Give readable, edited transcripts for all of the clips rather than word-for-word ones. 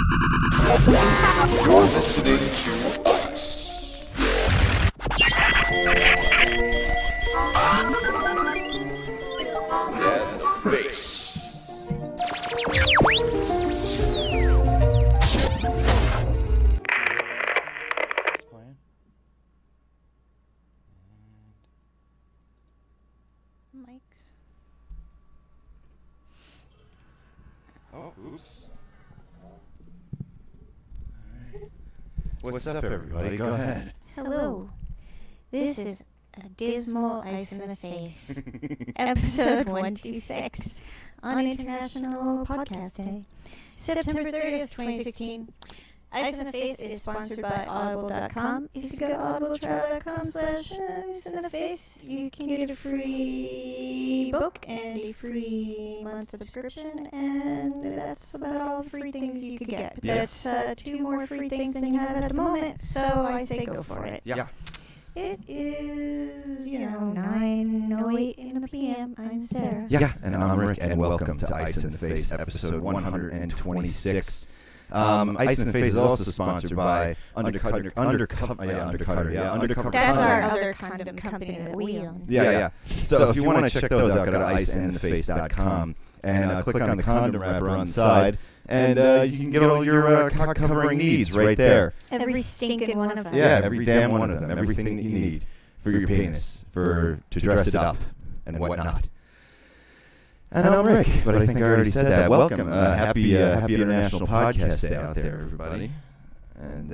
You're listening to us. And the face. Mics. Oh, oops. What's up, everybody? Go ahead. Hello. This is a dismal ice in the face. Episode 126 on International Podcast Day. September 30th, 2016. Ice in the Face is sponsored by Audible.com. If you go to audibletrial.com/ice in the face, you can get a free book and a free month subscription, and that's about all the free things you could get. But that's 2 more free things than you have at the moment, so I say go for it. Yeah. It is, 9:08 in the p.m. I'm Sarah. Yeah, and I'm Rick, and welcome to Ice in the Face, episode 126. Ice in the Face is also sponsored by Undercover. That's our other condom company that we own. Yeah. So if you want to check those out, go to iceintheface.com and click on the condom wrapper on the side, and you can get all your cock covering needs right there. Every stinking one of them. Yeah, every damn one of them. Everything that you need for your penis, to dress it up and whatnot. And I'm Rick, but I think I already said that. Welcome. Happy International Podcast Day out there, everybody. And,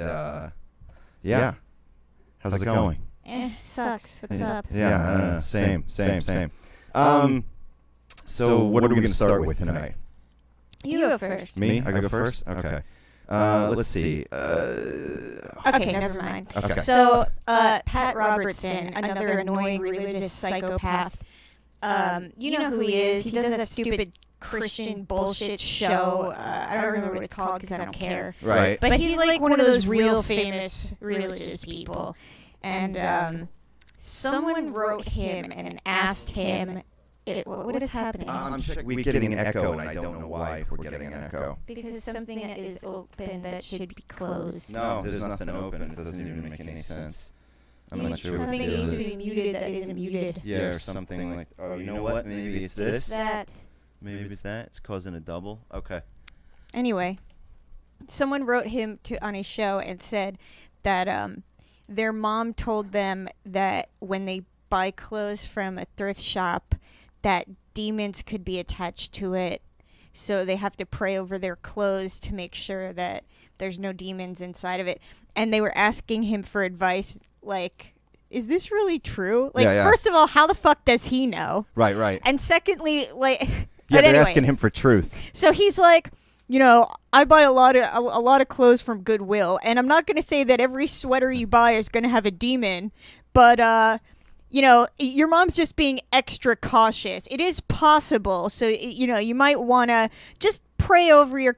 yeah. How's it going? Sucks. What's up? Yeah, I don't know. Same. So what are we going to start with tonight? You go first. Me? I go first? Okay. Let's see. Okay, never mind. Okay. So, Pat Robertson, another annoying religious psychopath. You know who he is. He does that stupid Christian bullshit show. I don't remember what it's called because I don't care. Right. But he's like one of those real famous religious people. And someone wrote him and asked him, what is happening? We're getting an echo, and I don't know why we're getting an echo. Because something that is open that should be closed. No, there's nothing open. It doesn't even make any sense. I'm not sure what something the deal needs to is. be muted that isn't muted. Yeah, or something like, oh, you know what? Maybe it's this. That. Maybe it's that. It's causing a double. Okay. Anyway, someone wrote him on his show and said that their mom told them that when they buy clothes from a thrift shop, that demons could be attached to it. So they have to pray over their clothes to make sure that there's no demons inside of it. And they were asking him for advice. Like, is this really true? Like, first of all, how the fuck does he know? Right. And secondly, like, yeah, they're anyway, asking him for truth. So he's like, I buy a lot of clothes from Goodwill, and I'm not going to say that every sweater you buy is going to have a demon, but your mom's just being extra cautious. It is possible, so you might want to just pray over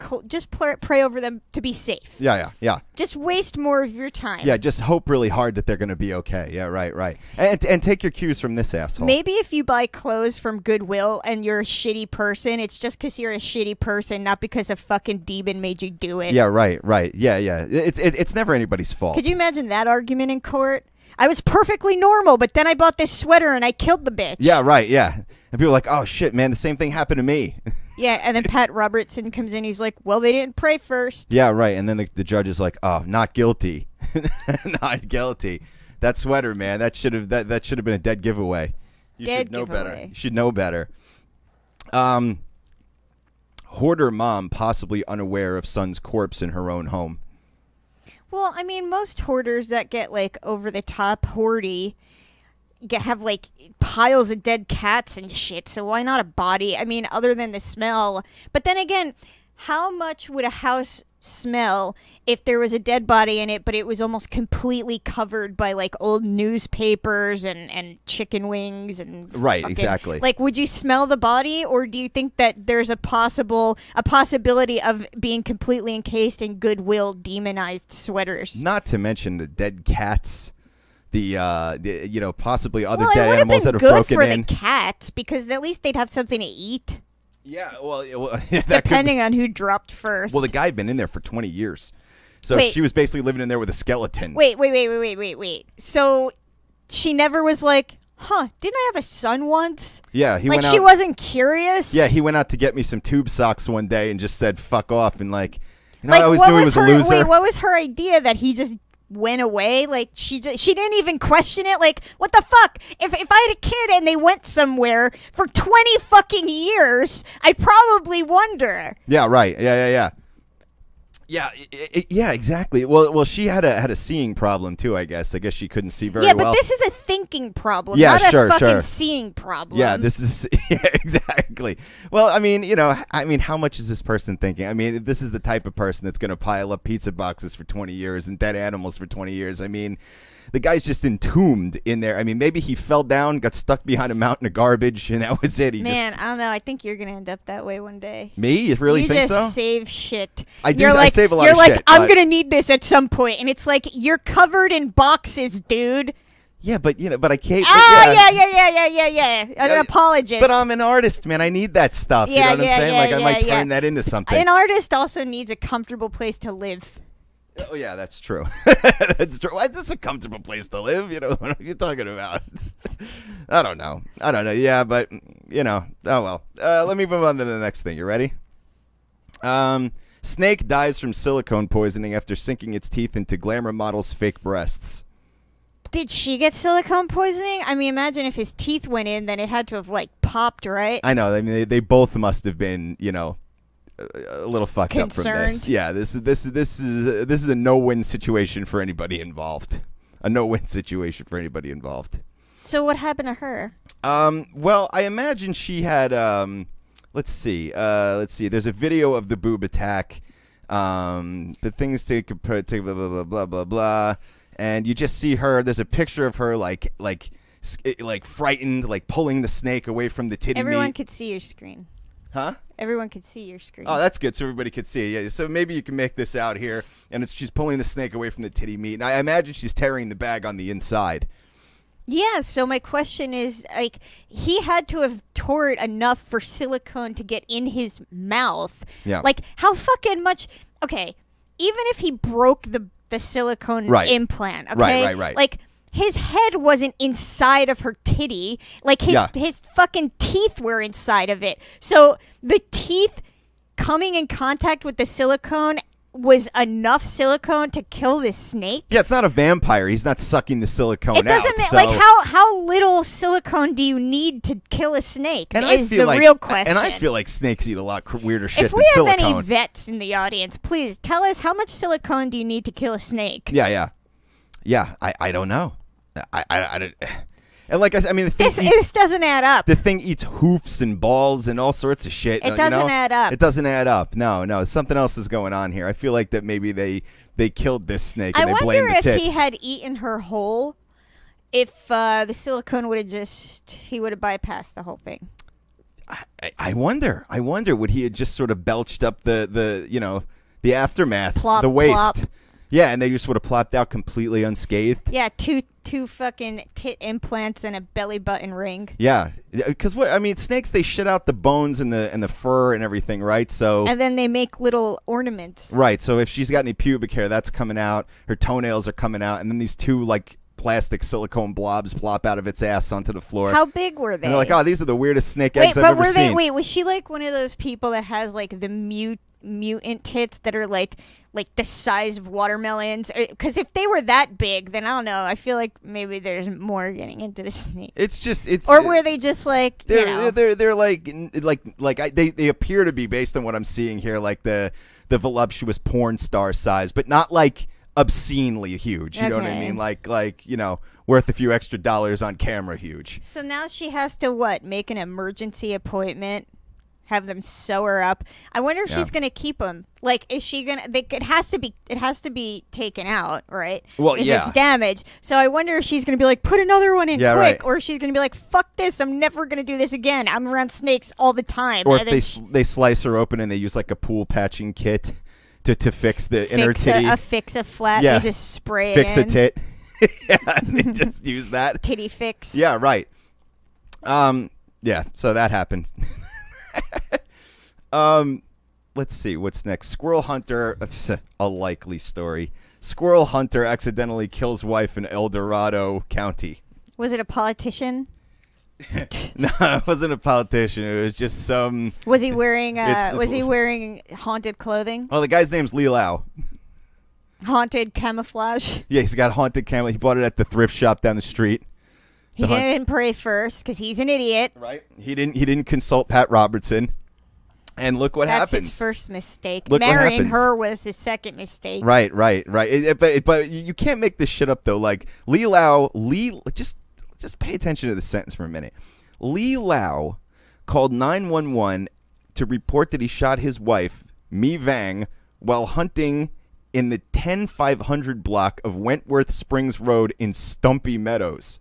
pray over them to be safe. Yeah. Just waste more of your time. Yeah, just hope really hard that they're going to be okay. Yeah, right. And take your cues from this asshole. Maybe if you buy clothes from Goodwill and you're a shitty person, it's just because you're a shitty person, not because a fucking demon made you do it. Yeah, right. Yeah. It's never anybody's fault. Could you imagine that argument in court? I was perfectly normal, but then I bought this sweater and I killed the bitch. Yeah, right, yeah. And people are like, oh, shit, man, the same thing happened to me. Yeah, and then Pat Robertson comes in. He's like, well, they didn't pray first. Yeah, right. And then the judge is like, oh, not guilty. Not guilty. That sweater, man, that should have been a dead giveaway. You should know better. You should know better. Hoarder mom possibly unaware of son's corpse in her own home. Well, I mean, most hoarders that get, like, over-the-top hoardy have, like, piles of dead cats and shit, so why not a body? I mean, other than the smell. But then again, how much would a house smell if there was a dead body in it, but it was almost completely covered by, like, old newspapers and chicken wings and right, fucking, exactly. Like, would you smell the body, or do you think that there's a possibility of being completely encased in Goodwill demonized sweaters? Not to mention the dead cats. Possibly other dead animals that have broken in. Well, it would have been good for the cats, because at least they'd have something to eat. Yeah, well, Depending on who dropped first. Well, the guy had been in there for 20 years. So Wait. she was basically living in there with a skeleton. Wait. So she never was like, huh, didn't I have a son once? Yeah, he went out. Like, she wasn't curious? Yeah, he went out to get me some tube socks one day and just said, fuck off. And, like, Like, I always knew he was a loser. Wait, what was her idea that he just went away? Like, she didn't even question it? Like, what the fuck? If I had a kid and they went somewhere for 20 fucking years, I'd probably wonder. Yeah, right. Yeah. Yeah, exactly. Well, she had a seeing problem too. I guess she couldn't see very well. Yeah, but this is a thinking problem, yeah, not sure, a fucking sure. seeing problem. Yeah, this is exactly. Well, I mean, how much is this person thinking? I mean, this is the type of person that's going to pile up pizza boxes for 20 years and dead animals for 20 years. I mean, the guy's just entombed in there. I mean, maybe he fell down, got stuck behind a mountain of garbage, and that was it. Man, I don't know. I think you're gonna end up that way one day. Me? You really think so? You just save shit. I do. You're I save a lot of shit. You're like, I'm but- gonna need this at some point, and it's like you're covered in boxes, dude. Yeah, but I can't. Yeah. An apologist. But I'm an artist, man. I need that stuff. You know what I'm saying? Like, I might turn that into something. An artist also needs a comfortable place to live. Oh yeah, that's true. That's true. Why, this is a comfortable place to live. What are you talking about? I don't know. Yeah, but oh well. Let me move on to the next thing. You ready? Snake dies from silicone poisoning after sinking its teeth into glamour model's fake breasts. Did she get silicone poisoning? I mean, imagine if his teeth went in, then it had to have popped, right? I know. I mean, they both must have been, a little fucked Concerned. up from this. Yeah, this is a no-win situation for anybody involved. A no-win situation for anybody involved. So what happened to her? Well, I imagine she had let's see. There's a video of the boob attack. The things to compare to blah blah blah blah blah, and you just see her. There's a picture of her like frightened, like pulling the snake away from the titty Everyone meat. could see your screen. Huh? Everyone could see your screen. Oh, that's good. So everybody could see. Yeah. So maybe you can make this out here, and she's pulling the snake away from the titty meat, and I imagine she's tearing the bag on the inside. Yeah. So my question is, he had to have tore it enough for silicone to get in his mouth. Yeah. Like, how fucking much? Okay. Even if he broke the silicone implant. Okay. Right. Like, his head wasn't inside of her titty. Like, his fucking teeth were inside of it. So the teeth coming in contact with the silicone was enough silicone to kill this snake? Yeah, it's not a vampire. He's not sucking the silicone out. It doesn't so. like how little silicone do you need to kill a snake? And is the real question. And I feel like snakes eat a lot weirder shit if than we have silicone. any vets in the audience, please tell us how much silicone do you need to kill a snake? Yeah. I don't know. I don't. And like I mean, this doesn't add up. The thing eats hoofs and balls and all sorts of shit. It doesn't add up. It doesn't add up. No. Something else is going on here. I feel like that maybe they killed this snake and they blamed the tits. I wonder if he had eaten her whole, if the silicone would have he would have bypassed the whole thing. I wonder. Would he have just sort of belched up the aftermath, plop, the waste? plop. Yeah, and they just would have plopped out completely unscathed. Yeah, two fucking tit implants and a belly button ring. Yeah, because snakes, they shit out the bones and the fur and everything, right? So and then they make little ornaments. Right. So if she's got any pubic hair, that's coming out. Her toenails are coming out, and then these two plastic silicone blobs plop out of its ass onto the floor. How big were they? And they're like, oh, these are the weirdest snake eggs I've ever seen. Wait, was she like one of those people that has the mutant tits that are like the size of watermelons? Because if they were that big, then I don't know. I feel like maybe there's more getting into the snake. Or were they just they're they appear to be, based on what I'm seeing here, like the voluptuous porn star size, but not like obscenely huge. You know what I mean? Like worth a few extra dollars on camera huge. So now she has to make an emergency appointment. Have them sew her up. I wonder if she's gonna keep them. Like, is she gonna? It has to be taken out, right? Well, if it's damaged. So I wonder if she's gonna be like, put another one in quick, right. Or she's gonna be like, fuck this, I'm never gonna do this again. I'm around snakes all the time. Or if they slice her open and they use like a pool patching kit to fix the inner titty. Fix a flat. Yeah. They just spray fix it in. a tit. Yeah, they just use that. Titty fix. Yeah, right. Yeah. So that happened. Let's see what's next. Squirrel hunter, a likely story. Squirrel hunter accidentally kills wife in El Dorado County. Was it a politician? No, it wasn't a politician. It was just some. Was he wearing? Was he wearing haunted clothing? Oh, the guy's name's Lee Lau. Haunted camouflage. Yeah, he's got haunted camouflage. He bought it at the thrift shop down the street. He didn't pray first because he's an idiot. Right. He didn't consult Pat Robertson. And look what happens. That's his first mistake. Look Marrying her was his second mistake. Right. But you can't make this shit up though. Like just pay attention to the sentence for a minute. Lee Lau called 911 to report that he shot his wife, Mi Vang, while hunting in the 10500 block of Wentworth Springs Road in Stumpy Meadows.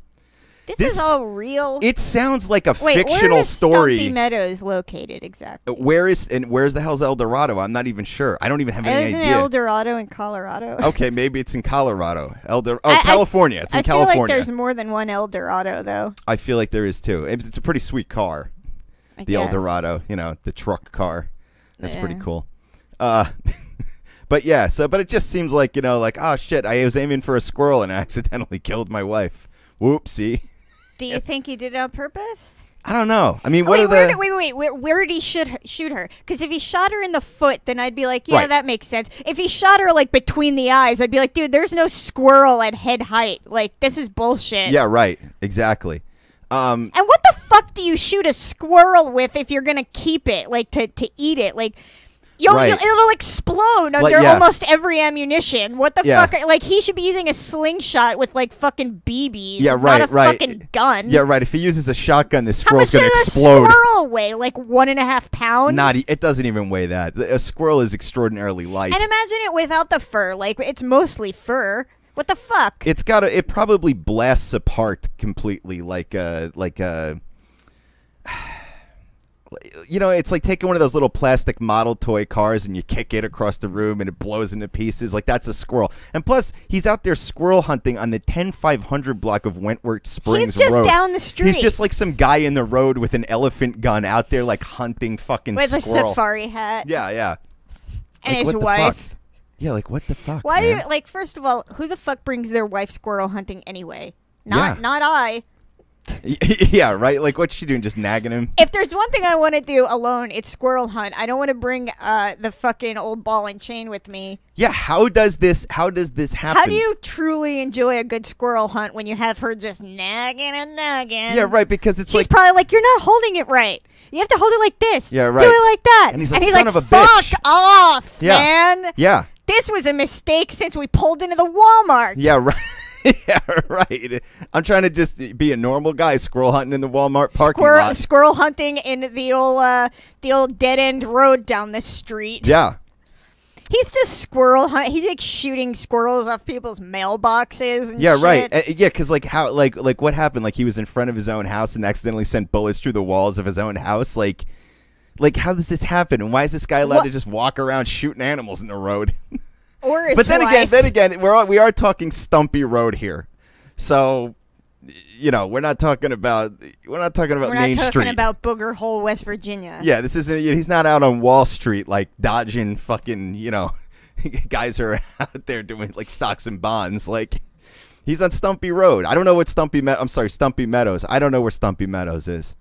This is all real. It sounds like a Wait, fictional where is story. Stumpy Meadows located exactly? Where's the hell's El Dorado? I'm not even sure. I don't even have any Isn't idea. El Dorado in Colorado? Okay, maybe it's in Colorado. California. It's in California. I feel like there's more than one El Dorado, though. I feel like there is too. It's a pretty sweet car. The El Dorado, the truck car. That's pretty cool. But yeah, but it just seems like, oh shit, I was aiming for a squirrel and I accidentally killed my wife. Whoopsie. Do you think he did it on purpose? I don't know. I mean, wait, where did he shoot her? Because if he shot her in the foot, then I'd be like, yeah, that makes sense. If he shot her like between the eyes, I'd be like, dude, there's no squirrel at head height. Like, this is bullshit. Yeah, right. Exactly. And what the fuck do you shoot a squirrel with if you're gonna keep it, like to eat it? Like, it'll explode under almost every ammunition. What the fuck? Like, he should be using a slingshot with like fucking BBs. Yeah, right, not a fucking gun. Yeah, right. If he uses a shotgun, the How much squirrel's gonna does explode. a squirrel weigh? Like 1.5 pounds? It doesn't even weigh that. A squirrel is extraordinarily light. And imagine it without the fur. Like, it's mostly fur. What the fuck? It probably blasts apart completely, it's like taking one of those little plastic model toy cars and you kick it across the room and it blows into pieces. Like, that's a squirrel. And plus, he's out there squirrel hunting on the 10500 block of Wentworth Springs Road. He's just down the street. He's just like some guy in the road with an elephant gun out there, like, hunting fucking with squirrel. With a safari hat. Yeah. And his wife. Yeah, like, what the fuck, Why man? do you, like, first of all, who the fuck brings their wife squirrel hunting anyway? Not I. Yeah, right? Like, what's she doing? Just nagging him? If there's one thing I want to do alone, it's squirrel hunt. I don't want to bring the fucking old ball and chain with me. Yeah, how does this happen? How do you truly enjoy a good squirrel hunt when you have her just nagging and nagging? Yeah, right, because she's probably like, you're not holding it right. You have to hold it like this. Yeah, right. Do it like that. And he's like, son of a bitch. Fuck off, man. Yeah. This was a mistake since we pulled into the Walmart. Yeah, right. Yeah, right. I'm trying to just be a normal guy squirrel hunting in the Walmart parking lot. Squirrel hunting in the old dead end road down the street. Yeah. He's just squirrel hunt. He's like shooting squirrels off people's mailboxes and shit. Right. Yeah, because like how like what happened? Like he was in front of his own house and accidentally sent bullets through the walls of his own house. Like how does this happen? And why is this guy allowed to just walk around shooting animals in the road? Or his but then wife. again, we are talking Stumpy Road here, so we're not talking about Main Street. We're not talking about Booger Hole, West Virginia. Yeah, this isn't. He's not out on Wall Street like dodging fucking guys are out there doing like stocks and bonds. Like he's on Stumpy Road. I don't know what Stumpy Meadows. I don't know where Stumpy Meadows is,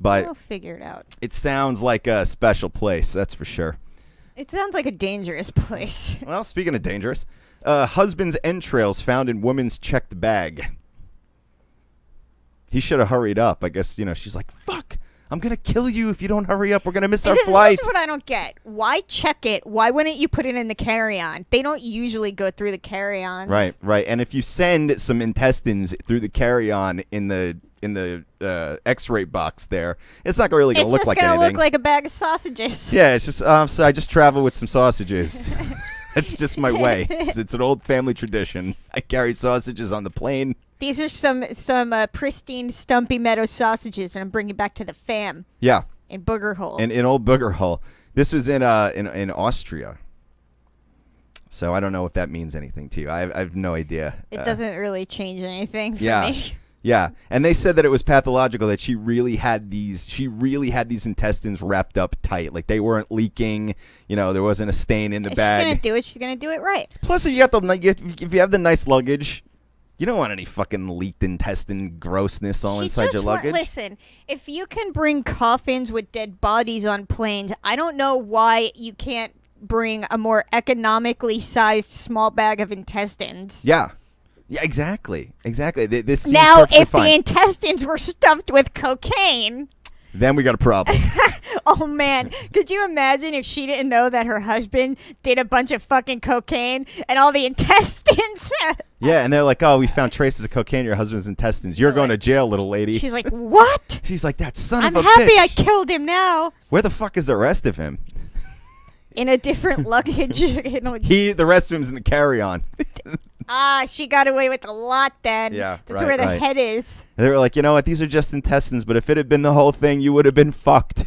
but we'll figure it out. It sounds like a special place. That's for sure. It sounds like a dangerous place. Well, speaking of dangerous, husband's entrails found in woman's checked bag. He should have hurried up. I guess, she's like, fuck, I'm going to kill you if you don't hurry up. We're going to miss our flight. This is what I don't get. Why check it? Why wouldn't you put it in the carry-on? They don't usually go through the carry-ons. Right. And if you send some intestines through the carry-on in the X-ray box there, it's not really going to look like anything. It's just going to look like a bag of sausages. Yeah, it's just, so I just travel with some sausages. That's just my way. It's an old family tradition. I carry sausages on the plane. These are some pristine Stumpy Meadows sausages, and I'm bringing back to the fam. Yeah. In Booger Hole. In old Booger Hole. This was in Austria. So I don't know if that means anything to you. I have no idea. It doesn't really change anything for yeah. me. Yeah, and they said that it was pathological, that she really had these intestines wrapped up tight, like they weren't leaking. You know, there wasn't a stain in the bag. She's gonna do it. She's gonna do it right. Plus, if you have the nice luggage, you don't want any fucking leaked intestine grossness all inside your luggage. Listen, if you can bring coffins with dead bodies on planes, I don't know why you can't bring a more economically sized small bag of intestines. Yeah. Yeah, exactly. This seems now, if fine. the intestines were stuffed with cocaine, then we got a problem. oh man, could you imagine if she didn't know that her husband did a bunch of fucking cocaine and all the intestines? Yeah, and they're like, "Oh, we found traces of cocaine in your husband's intestines. You're going to jail, little lady." She's like, "What?" She's like, "That son of a bitch." I'm happy I killed him now. Where the fuck is the rest of him? In a different luggage. The rest of him's in the carry-on. She got away with a lot then. Yeah, That's where the head is. They were like, you know what? These are just intestines, but if it had been the whole thing, you would have been fucked.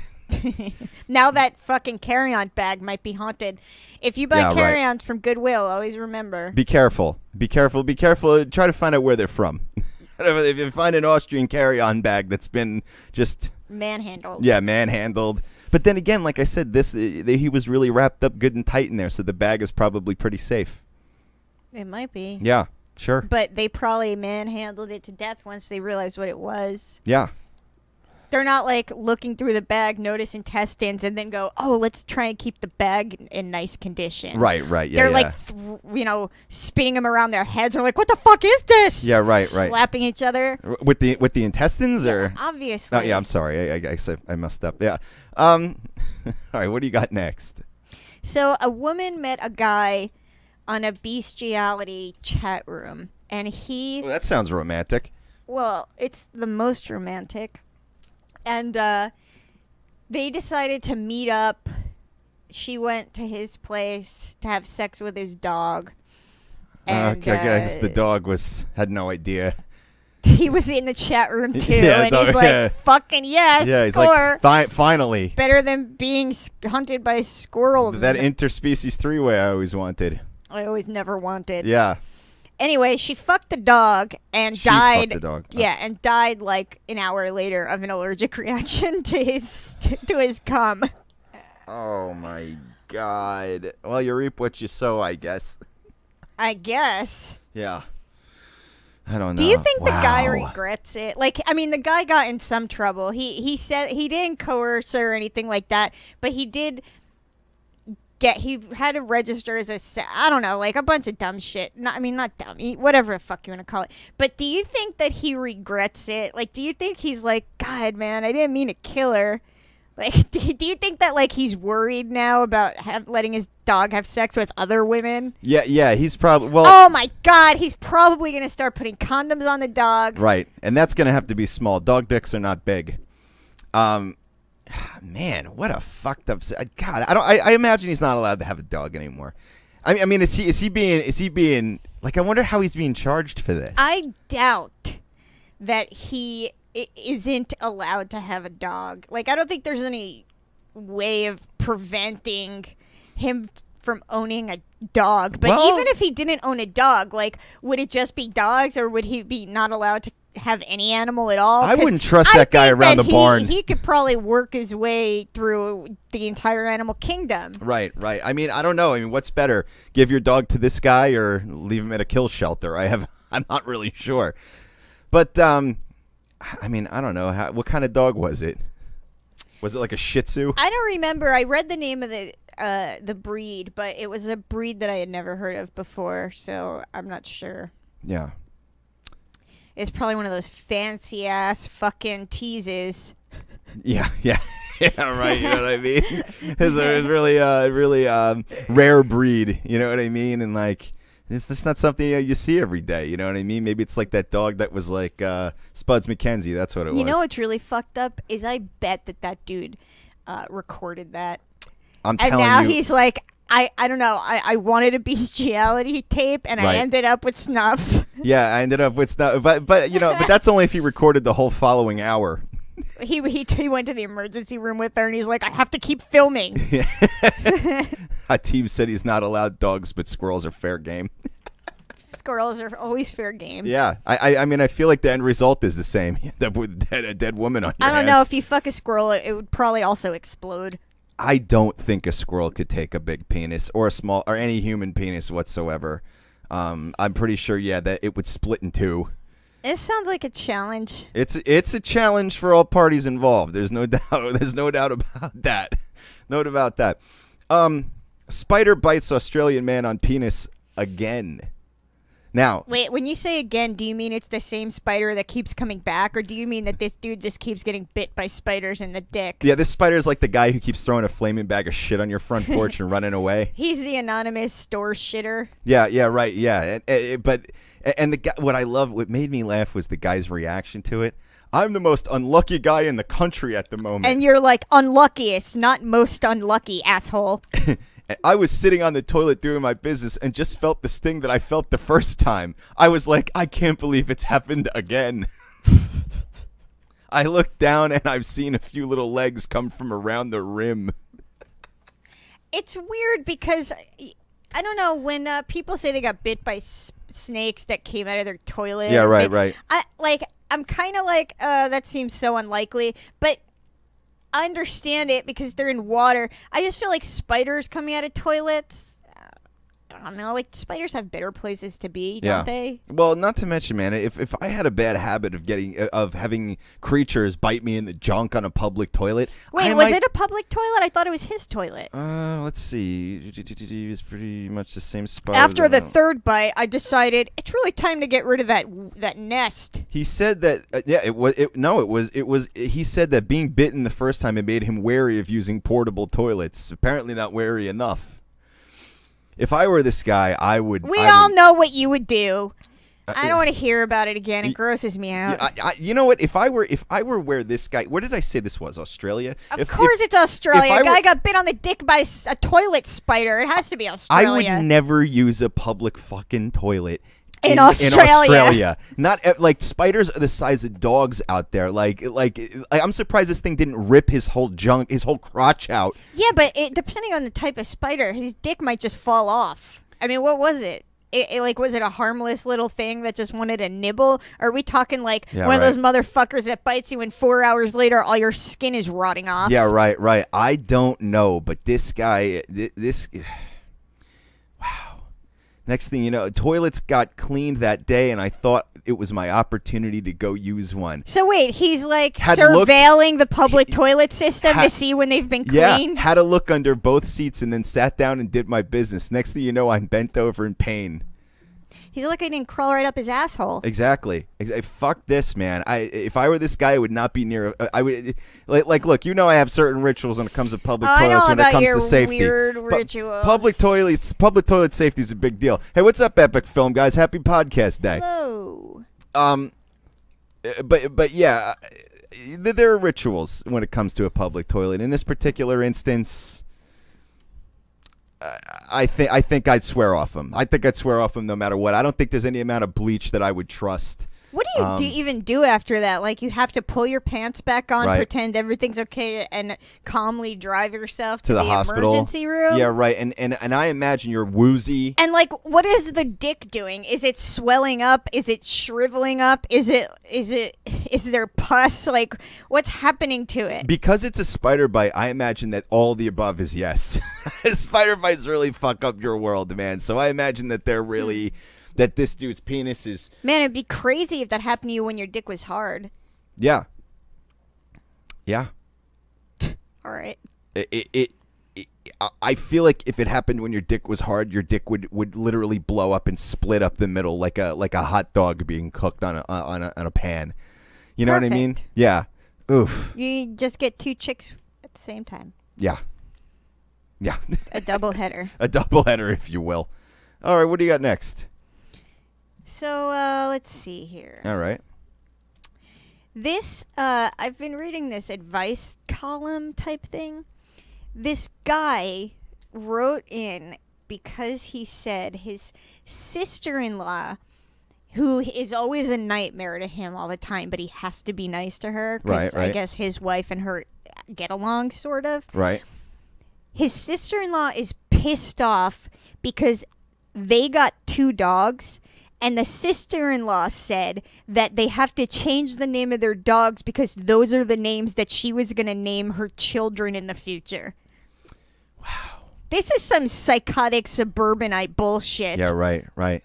Now that fucking carry-on bag might be haunted. If you buy carry-ons from Goodwill, always remember. Be careful. Be careful. Be careful. Try to find out where they're from. If you find an Austrian carry-on bag that's been just manhandled. Yeah, manhandled. But then again, like I said, he was really wrapped up good and tight in there, so the bag is probably pretty safe. It might be. Yeah, sure. But they probably manhandled it to death once they realized what it was. Yeah. They're not like looking through the bag, notice intestines, and then go, "Oh, let's try and keep the bag in nice condition." Right. Yeah. They're like, spinning them around their heads. They're like, "What the fuck is this?" Yeah, right. Slapping each other with the intestines, or obviously. Oh, yeah. I'm sorry. I messed up. Yeah. All right. What do you got next? So a woman met a guy on a bestiality chat room, and he. Well, that sounds romantic. Well, it's the most romantic. And they decided to meet up. She went to his place to have sex with his dog. And, okay, I guess the dog had no idea. He was in the chat room too, yeah, and he's like, "Fucking yes, yeah, he's score. Like, finally, better than being hunted by a squirrel." That interspecies three-way I always wanted. I always never wanted. Yeah. Anyway, she fucked the dog and died. Fucked the dog. Yeah, and died like an hour later of an allergic reaction to his cum. Oh my God! Well, you reap what you sow, I guess. I guess. Yeah. I don't know. Do you think the guy regrets it? Like, I mean, the guy got in some trouble. He said he didn't coerce her or anything like that, but he did. He had to register as I don't know, like a bunch of dumb shit. Not dumb, whatever the fuck you want to call it. But do you think that he regrets it? Like, do you think he's like, God, man, I didn't mean to kill her? Like, do you think that, like, he's worried now about letting his dog have sex with other women? Yeah, he's probably, oh, my God, he's probably going to start putting condoms on the dog. Right, and that's going to have to be small. Dog dicks are not big. Man, what a fucked up. God, I imagine he's not allowed to have a dog anymore. I mean, is he being like? I wonder how he's being charged for this. I doubt that he isn't allowed to have a dog. Like, I don't think there's any way of preventing him from owning a dog. But even if he didn't own a dog, like, would it just be dogs, or would he be not allowed to have any animal at all? I wouldn't trust that guy around the barn. He could probably work his way through the entire animal kingdom. Right. I mean, I don't know. I mean, what's better? Give your dog to this guy or leave him at a kill shelter? I'm not really sure. But I mean, I don't know. What kind of dog was it? Was it like a Shih Tzu? I don't remember. I read the name of the breed, but it was a breed that I had never heard of before, so I'm not sure. Yeah. It's probably one of those fancy ass fucking teases. Yeah, right. You know what I mean? It's a really rare breed. You know what I mean? And like, it's just not something you see every day. You know what I mean? Maybe it's like that dog that was like Spuds McKenzie. That's what it was. You know what's really fucked up is I bet that dude recorded that. I'm telling you. And now he's like, I don't know. I wanted a bestiality tape, and I ended up with snuff. Yeah, I ended up with snuff. But that's only if he recorded the whole following hour. He went to the emergency room with her, and he's like, I have to keep filming. Team said he's not allowed dogs, but squirrels are fair game. Squirrels are always fair game. Yeah, I mean, I feel like the end result is the same. A dead woman on your I don't hands. know, if you fuck a squirrel, it would probably also explode. I don't think a squirrel could take a big penis or a small or any human penis whatsoever. I'm pretty sure, yeah, that it would split in two. It sounds like a challenge. It's a challenge for all parties involved. There's no doubt. There's no doubt about that. No doubt about that. Spider bites Australian man on penis again. Now, wait, when you say again, do you mean it's the same spider that keeps coming back, or do you mean that this dude just keeps getting bit by spiders in the dick? Yeah, this spider is like the guy who keeps throwing a flaming bag of shit on your front porch and running away. He's the anonymous store shitter. Yeah, right, yeah. And the guy, what made me laugh was the guy's reaction to it. I'm the most unlucky guy in the country at the moment. And you're like, unluckiest, not most unlucky, asshole. I was sitting on the toilet doing my business and just felt the sting that I felt the first time. I was like, I can't believe it's happened again. I looked down and I've seen a few little legs come from around the rim. It's weird because, I don't know, when people say they got bit by snakes that came out of their toilet. Yeah, right. I'm kind of like, that seems so unlikely, but I understand it because they're in water. I just feel like spiders coming out of toilets, I don't know, like spiders have better places to be, don't they? Well, not to mention, man, if I had a bad habit of having creatures bite me in the junk on a public toilet. Wait, was it a public toilet? I thought it was his toilet. Let's see. It was pretty much the same spot. After the third bite, I decided it's really time to get rid of that nest. He said that he said that being bitten the first time, it made him wary of using portable toilets. Apparently not wary enough. If I were this guy, I would. We all know what you would do. I don't want to hear about it again. It grosses me out. You know what? If I were where this guy, where did I say this was? Australia? Of course it's Australia. A guy got bit on the dick by a toilet spider. It has to be Australia. I would never use a public fucking toilet. In Australia. Not like spiders are the size of dogs out there. Like I'm surprised this thing didn't rip his whole crotch out. Yeah, but depending on the type of spider, his dick might just fall off. I mean, what was it? Was it a harmless little thing that just wanted a nibble? Or are we talking like one of those motherfuckers that bites you and 4 hours later all your skin is rotting off? Yeah, right. I don't know, but this guy, wow. Next thing you know, toilets got cleaned that day, and I thought it was my opportunity to go use one. So wait, he's like surveilling the public toilet system to see when they've been cleaned? Yeah, had a look under both seats and then sat down and did my business. Next thing you know, I'm bent over in pain. He's looking and crawl right up his asshole. Exactly. Fuck this, man. If I were this guy, I would not be near. I would look. You know, I have certain rituals when it comes to public toilets. When it comes to safety, weird rituals. Public toilet safety is a big deal. Hey, what's up, Epic Film guys? Happy podcast day. Hello. But yeah, there are rituals when it comes to a public toilet. In this particular instance, I think I'd swear off him. I think I'd swear off him no matter what. I don't think there's any amount of bleach that I would trust. What do you even do after that? Like, you have to pull your pants back on, pretend everything's okay, and calmly drive yourself to the hospital emergency room? Yeah, right. And I imagine you're woozy. And like, what is the dick doing? Is it swelling up? Is it shriveling up? Is there pus? Like, what's happening to it? Because it's a spider bite, I imagine that all the above is yes. Spider bites really fuck up your world, man. So I imagine that they're really. That this dude's penis is... Man, it'd be crazy if that happened to you when your dick was hard. Yeah. All right. I feel like if it happened when your dick was hard, your dick would literally blow up and split up the middle like a hot dog being cooked on a pan. You know what I mean? Yeah. Oof. You just get two chicks at the same time. Yeah. A double header. A double header, if you will. All right, what do you got next? So, let's see here. All right. This, I've been reading this advice column type thing. This guy wrote in because he said his sister-in-law, who is always a nightmare to him all the time, but he has to be nice to her because I guess his wife and her get along, sort of. Right. His sister-in-law is pissed off because they got 2 dogs, And the sister-in-law said that they have to change the name of their dogs because those are the names that she was going to name her children in the future. Wow. This is some psychotic suburbanite bullshit. Yeah, right.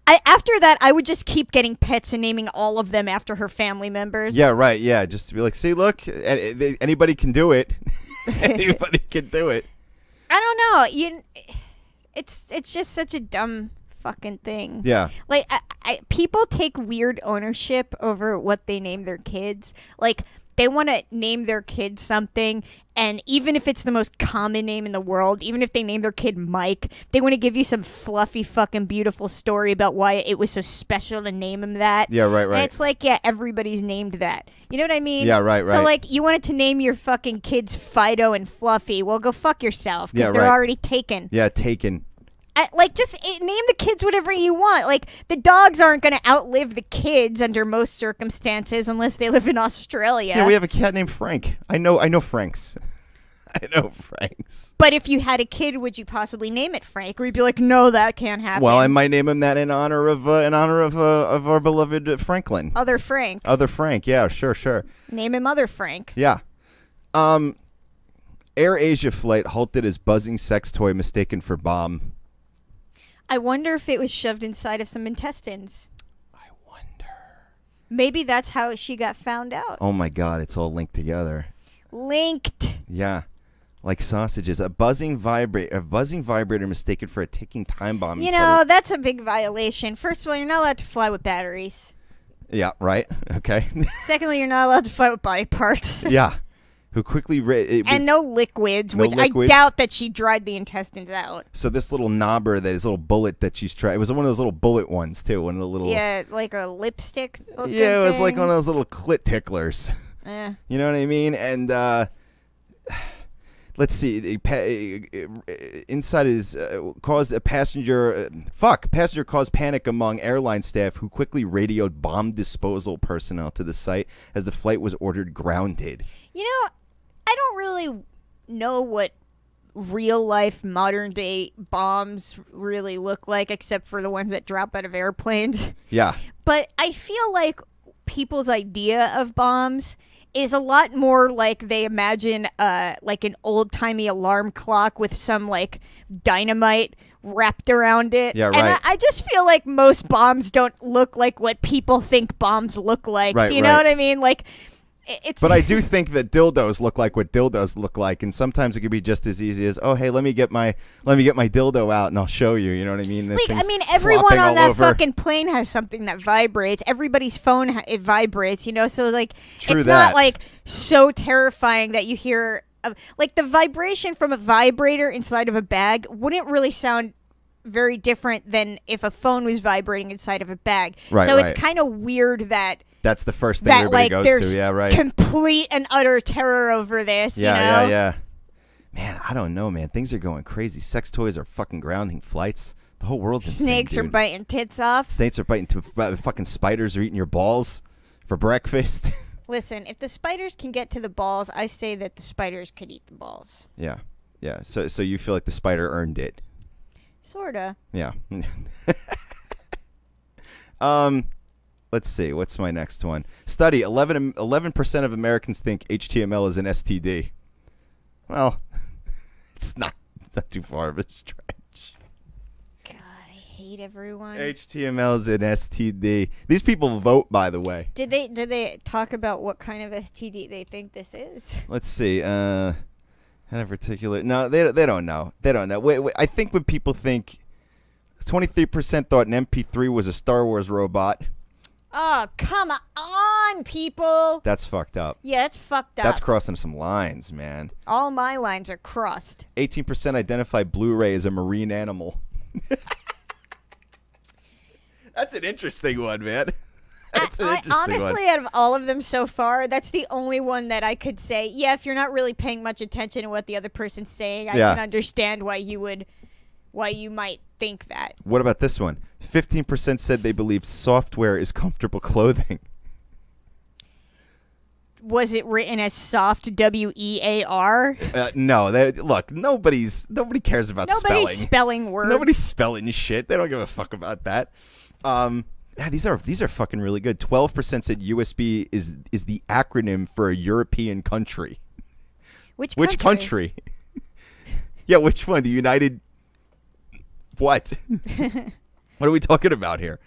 After that, I would just keep getting pets and naming all of them after her family members. Yeah, right. Yeah, just to be like, see, look, anybody can do it. Anybody can do it. I don't know. It's just such a dumb fucking thing. Yeah. Like, people take weird ownership over what they name their kids. Like, they want to name their kid something, and even if it's the most common name in the world, even if they name their kid Mike, they want to give you some fluffy fucking beautiful story about why it was so special to name him that. Yeah, right. And it's like, yeah, everybody's named that. You know what I mean? Yeah, right. So, like, you wanted to name your fucking kids Fido and Fluffy. Well, go fuck yourself, because Yeah, they're right. already taken. Yeah, taken. Just name the kids whatever you want. Like, the dogs aren't going to outlive the kids under most circumstances unless they live in Australia. Yeah, we have a cat named Frank. I know Franks. I know Franks. But if you had a kid, would you possibly name it Frank? Or you'd be like, no, that can't happen. Well, I might name him that in honor of our beloved Franklin. Other Frank. Other Frank. Yeah, sure. Name him Other Frank. Yeah. Air Asia flight halted as buzzing sex toy mistaken for bomb. I wonder if it was shoved inside of some intestines. I wonder. Maybe that's how she got found out. Oh my God, it's all linked together. Linked. Yeah. Like sausages. A buzzing vibrator mistaken for a ticking time bomb. You know, that's a big violation. First of all, you're not allowed to fly with batteries. Yeah, right. Okay. Secondly, you're not allowed to fly with body parts. Yeah. Who quickly and no liquids, No which liquids. I doubt that she dried the intestines out. So this little knobber, this little bullet that she's tried, it was one of those little bullet ones too, one of the little. Yeah, like a lipstick. Yeah, it was like one of those little clit ticklers. Eh. You know what I mean? And let's see, inside is caused a passenger. Passenger caused panic among airline staff who quickly radioed bomb disposal personnel to the site as the flight was ordered grounded. You know, I don't really know what real life modern day bombs really look like, except for the ones that drop out of airplanes. Yeah. But I feel like people's idea of bombs is a lot more like they imagine like an old-timey alarm clock with some like dynamite wrapped around it. Yeah, right. And I just feel like most bombs don't look like what people think bombs look like. Right, Do you know what I mean? Like, it's. But I do think that dildos look like what dildos look like, and sometimes it could be just as easy as, oh, hey, let me get my dildo out and I'll show you. You know what I mean? Like, I mean, everyone on that fucking plane has something that vibrates. Everybody's phone it vibrates. You know, so like, it's not like so terrifying that you hear like the vibration from a vibrator inside of a bag wouldn't really sound very different than if a phone was vibrating inside of a bag. Right. So it's kind of weird that. That's the first thing everybody goes to. Yeah, right. Complete and utter terror over this. Yeah, you know? yeah. Man, I don't know, man. Things are going crazy. Sex toys are fucking grounding flights. The whole world's insane, Snakes are biting tits off. Snakes are biting. Fucking spiders are eating your balls for breakfast. Listen, if the spiders can get to the balls, I say that the spiders could eat the balls. Yeah. So you feel like the spider earned it. Sorta. Yeah. Let's see. What's my next one? Study. 11% of Americans think HTML is an STD. Well, it's not too far of a stretch. God, I hate everyone. HTML is an STD. These people vote, by the way. Did they talk about what kind of STD they think this is? Let's see. Kind of particular. No, they don't know. They don't know. Wait, I think when people think 23% thought an MP3 was a Star Wars robot. Oh, come on, people. That's fucked up. Yeah, that's fucked up. That's crossing some lines, man. All my lines are crossed. 18% identify Blu-ray as a marine animal. That's an interesting one, man. That's an interesting honestly, one. out of all of them so far, that's the only one that I could say, yeah, if you're not really paying much attention to what the other person's saying, I can understand why you might think that. What about this one? 15% said they believed software is comfortable clothing. Was it written as soft, W-E-A-R? No. Look, nobody cares about spelling. Nobody's spelling words. Nobody's spelling shit. They don't give a fuck about that. Yeah, these are fucking really good. 12% said USB is the acronym for a European country. Which country? Yeah, which one? The United... What? What are we talking about here?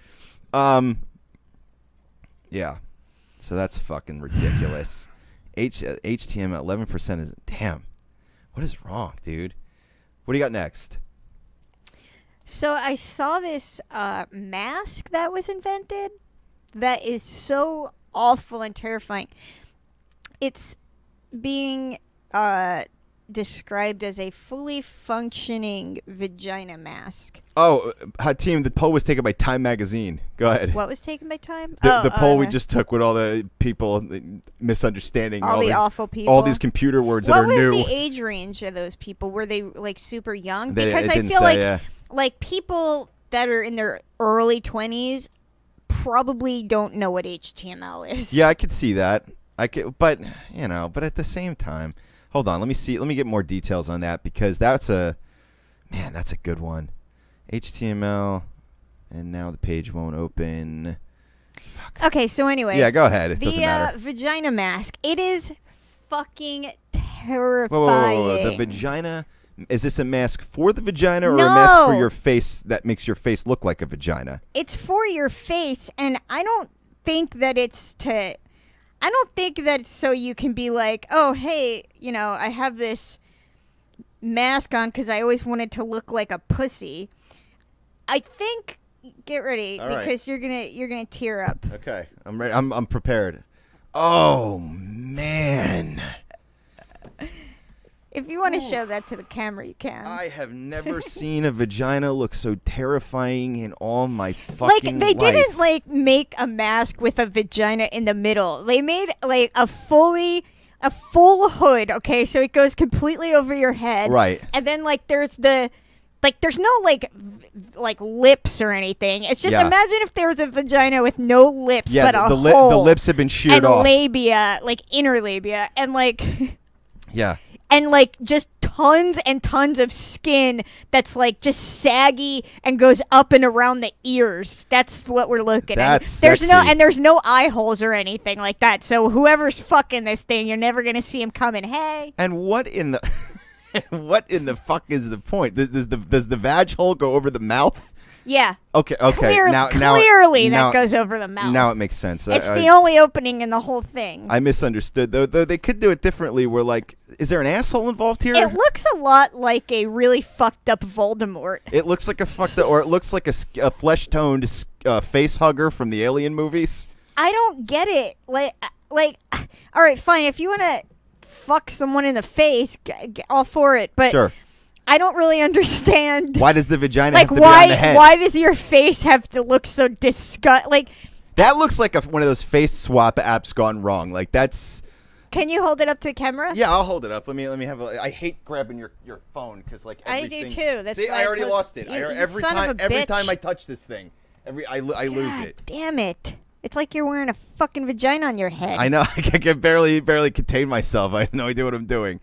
Yeah. So that's fucking ridiculous. HTML, 11% is... Damn. What is wrong, dude? What do you got next? So I saw this mask that was invented that is so awful and terrifying. It's being described as a fully functioning vagina mask. Oh, hot team, the poll was taken by Time Magazine. Go ahead. What was taken by Time? The poll we just took with all the people misunderstanding. All the awful people. All these computer words that are new. What was the age range of those people? Were they like super young? Because I feel like people that are in their early 20s probably don't know what HTML is. Yeah, I could see that. But at the same time, hold on. Let me see. Let me get more details on that because that's a good one. HTML, and now the page won't open. Fuck. Okay, so anyway. Yeah, go ahead. It doesn't matter. The vagina mask. It is fucking terrifying. Whoa. The vagina. Is this a mask for the vagina or a mask for your face that makes your face look like a vagina? It's for your face, and I don't think that it's so you can be like, oh, hey, I have this mask on because I always wanted to look like a pussy. I think, get ready, because you're gonna tear up. Okay, I'm ready. I'm prepared. Oh man. If you want to show that to the camera, you can. I have never seen a vagina look so terrifying in all my fucking they life. didn't make a mask with a vagina in the middle. They made a full hood. Okay, so it goes completely over your head. Right. And then there's no lips or anything. It's just imagine if there was a vagina with no lips, but a hole. The lips have been sheared off. And labia, inner labia, and yeah. And just tons and tons of skin that's just saggy and goes up and around the ears. That's what we're looking at. There's no eye holes or anything like that. So whoever's fucking this thing, you're never gonna see him coming. Hey. And what in the fuck is the point? Does the vag hole go over the mouth? Yeah. Okay. Clearly that goes over the mouth. Now it makes sense. It's the only opening in the whole thing. I misunderstood though. They could do it differently. Where is there an asshole involved here? It looks a lot like a really fucked up Voldemort. It looks like or it looks like a flesh toned face hugger from the Alien movies. I don't get it. All right, fine. If you want to fuck someone in the face, all for it. But sure. I don't really understand. Why does the vagina have to be on the head? Why does your face have to look so disgusting? That looks like one of those face swap apps gone wrong. That's. Can you hold it up to the camera? Yeah, I'll hold it up. Let me have I hate grabbing your phone because I do too. That's see, why I already lost it. Every time I touch this thing, I lose it. Damn it. It's like you're wearing a fucking vagina on your head. I know. I can barely contain myself. I have no idea what I'm doing.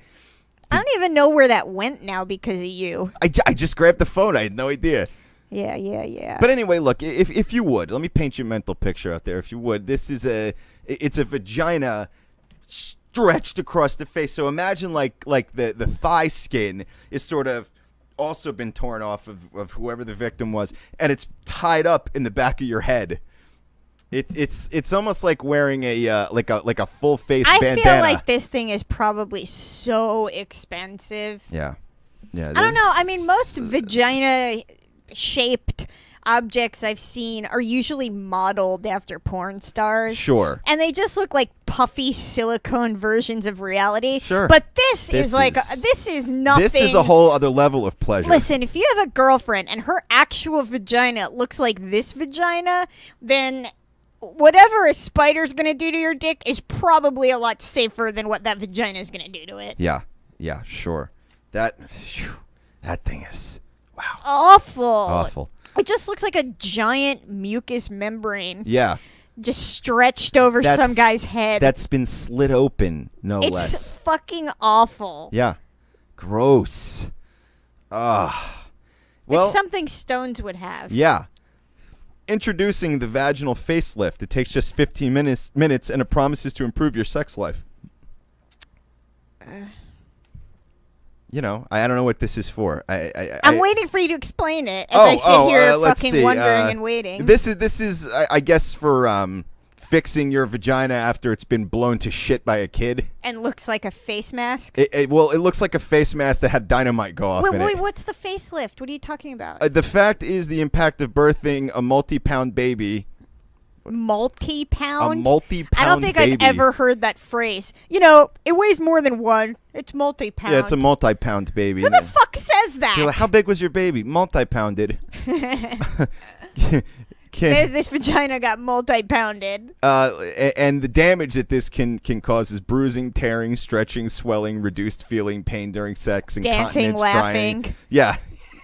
I don't even know where that went now because of you. I just grabbed the phone. I had no idea. Yeah. But anyway, look, if you would, let me paint you a mental picture out there. If you would, it's a vagina stretched across the face. So imagine like the thigh skin is sort of also been torn off of whoever the victim was, and it's tied up in the back of your head. It's almost like wearing a like a full face bandana. I feel like this thing is probably so expensive. Yeah. I don't know. I mean, most vagina shaped objects I've seen are usually modeled after porn stars. Sure. And they just look like puffy silicone versions of reality. Sure. But this is nothing. This is a whole other level of pleasure. Listen, if you have a girlfriend and her actual vagina looks like this vagina, then whatever a spider's going to do to your dick is probably a lot safer than what that vagina is going to do to it. Yeah, sure. That thing is, wow. Awful. It just looks like a giant mucus membrane. Yeah. Just stretched over some guy's head. That's been slit open, less. It's fucking awful. Yeah. Gross. Well, it's something STONZ would have. Yeah. Introducing the vaginal facelift. It takes just 15 minutes and it promises to improve your sex life. You know, I don't know what this is for. I'm waiting for you to explain it as I sit here fucking wondering and waiting. This is I guess for fixing your vagina after it's been blown to shit by a kid. And looks like a face mask? Well, it looks like a face mask that had dynamite go off in it. Wait, what's the facelift? What are you talking about? The fact is the impact of birthing a multi-pound baby. Multi-pound? A multi-pound I don't think baby. I've ever heard that phrase. You know, it weighs more than one. It's multi-pound. Yeah, it's a multi-pound baby. Who the fuck says that? You're like, how big was your baby? Multi-pounded. This vagina got multi-pounded. And the damage that this can cause is bruising, tearing, stretching, swelling, reduced feeling, pain during sex, dancing, incontinence, laughing. drying. Yeah.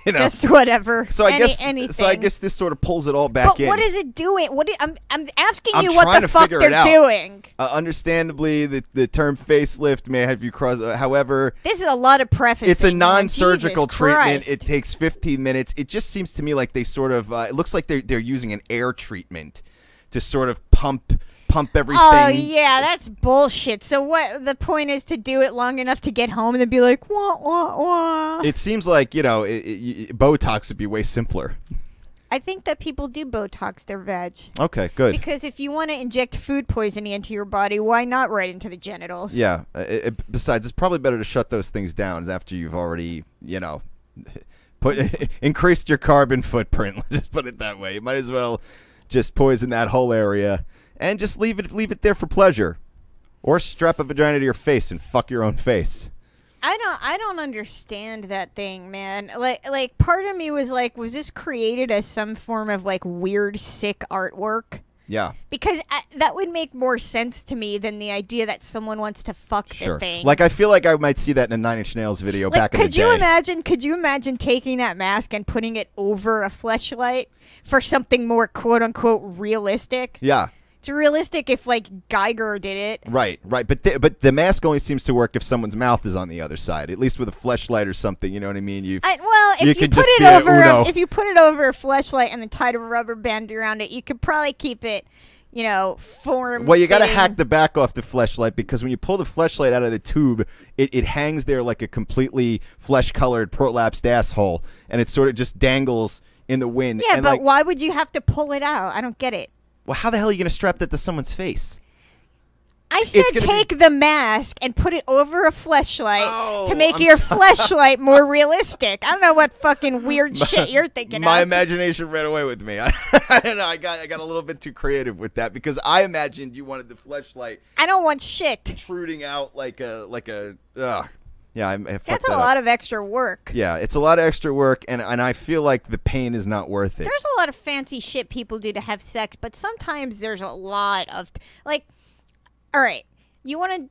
You know. Just whatever. So I anything. guess this sort of pulls it all back in. But what is it doing? I'm asking I'm you what trying the to fuck figure it they're out. doing. Understandably, the term facelift may have you cross. However, this is a lot of prefacing. It's a non-surgical Jesus treatment. Christ. It takes 15 minutes. It just seems to me like they sort of. It looks like they're using an air treatment to sort of pump everything. Oh yeah, that's bullshit. So what? The point is to do it long enough to get home and then be like, wah wah wah. It seems like Botox would be way simpler. I think that people do Botox their veg. Okay, good. Because if you want to inject food poisoning into your body, why not right into the genitals? Yeah. Besides, it's probably better to shut those things down after you've already, increased your carbon footprint. Let's just put it that way. You might as well just poison that whole area and just leave it there for pleasure, or strap a vagina to your face and fuck your own face. I don't understand that thing, man. Like part of me was like, was this created as some form of like weird, sick artwork? Yeah. Because that would make more sense to me than the idea that someone wants to fuck the thing. Like, I feel like I might see that in a Nine Inch Nails video back in the day. Could you imagine taking that mask and putting it over a fleshlight for something more quote-unquote realistic? Yeah. It's realistic if, like, Geiger did it. Right. But the mask only seems to work if someone's mouth is on the other side, at least with a fleshlight or something, you know what I mean? If you put it over a fleshlight and then tied a rubber band around it, you could probably keep it, form. Well, you got to hack the back off the fleshlight, because when you pull the fleshlight out of the tube, it hangs there like a completely flesh-colored prolapsed asshole, and it sort of just dangles in the wind. Yeah, and but why would you have to pull it out? I don't get it. Well, how the hell are you going to strap that to someone's face? I said take the mask and put it over a fleshlight to make your fleshlight more realistic. I don't know what fucking weird shit you're thinking of. My imagination ran away with me. I don't know. I got a little bit too creative with that, because I imagined you wanted the fleshlight. I don't want shit Protruding out like a. Yeah, that's a lot of extra work. Yeah, it's a lot of extra work, and I feel like the pain is not worth it. There's a lot of fancy shit people do to have sex, but sometimes there's a lot of all right, you want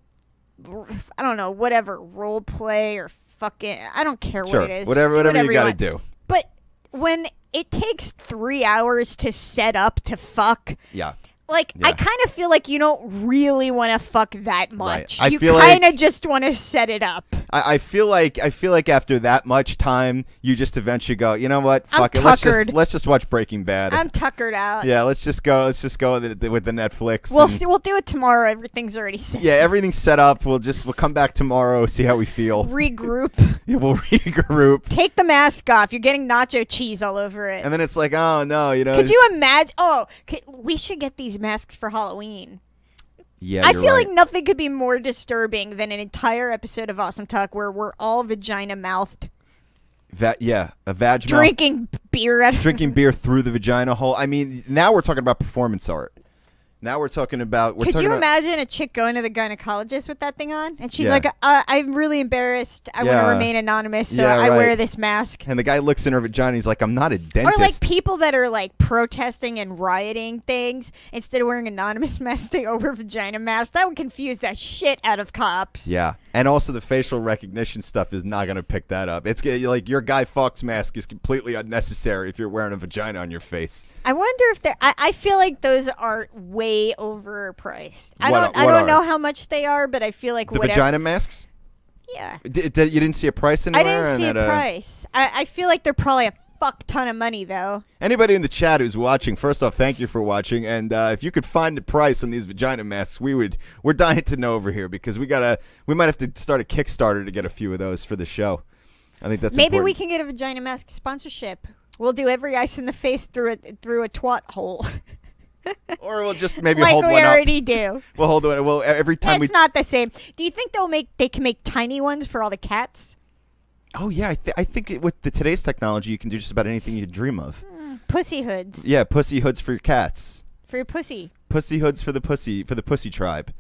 to, I don't know, whatever, role play or fucking, I don't care what it is. Whatever you got to do. But when it takes 3 hours to set up to fuck, yeah. I kind of feel like you don't really want to fuck that much. Right. You kind of just want to set it up. I feel like after that much time, you just eventually go, you know what? Fuck it. Let's just watch Breaking Bad. I'm tuckered out. Yeah, let's just go with the Netflix. We'll do it tomorrow. Everything's already set. Yeah, everything's set up. We'll come back tomorrow, see how we feel. Regroup. Yeah, we'll regroup. Take the mask off. You're getting nacho cheese all over it. And then it's like, oh no, Could you imagine? We should get these masks for Halloween. Yeah, I feel like nothing could be more disturbing than an entire episode of Awesome Talk where we're all vagina-mouthed. A vag drinking beer. Drinking beer through the vagina hole. I mean, now we're talking about performance art. Now we're talking about... Could you imagine a chick going to the gynecologist with that thing on? And she's like, I'm really embarrassed. I want to remain anonymous, so I wear this mask. And the guy looks in her vagina, he's like, I'm not a dentist. Or like people that are like protesting and rioting things, instead of wearing anonymous masks, they wear vagina masks. That would confuse the shit out of cops. Yeah. And also the facial recognition stuff is not going to pick that up. It's like your Guy Fawkes mask is completely unnecessary if you're wearing a vagina on your face. I wonder if they're... I feel like those are way overpriced. I don't know how much they are, but I feel like the vagina masks? Yeah. You didn't see a price anywhere? I didn't see a price. I feel like they're probably a fuck ton of money, though. Anybody in the chat who's watching, first off, thank you for watching. And if you could find the price on these vagina masks, we're dying to know over here because we might have to start a Kickstarter to get a few of those for the show. I think that's maybe important. we can get a vagina mask sponsorship. We'll do every ice in the face through a twat hole. Or we'll just maybe like hold we one up. already do. We'll hold one. Well, every time It's not the same. Do you think they can make tiny ones for all the cats? Oh yeah, I think with today's technology, you can do just about anything you dream of. Pussy hoods. Yeah, pussy hoods for your cats. For your pussy. Pussy hoods for the pussy tribe.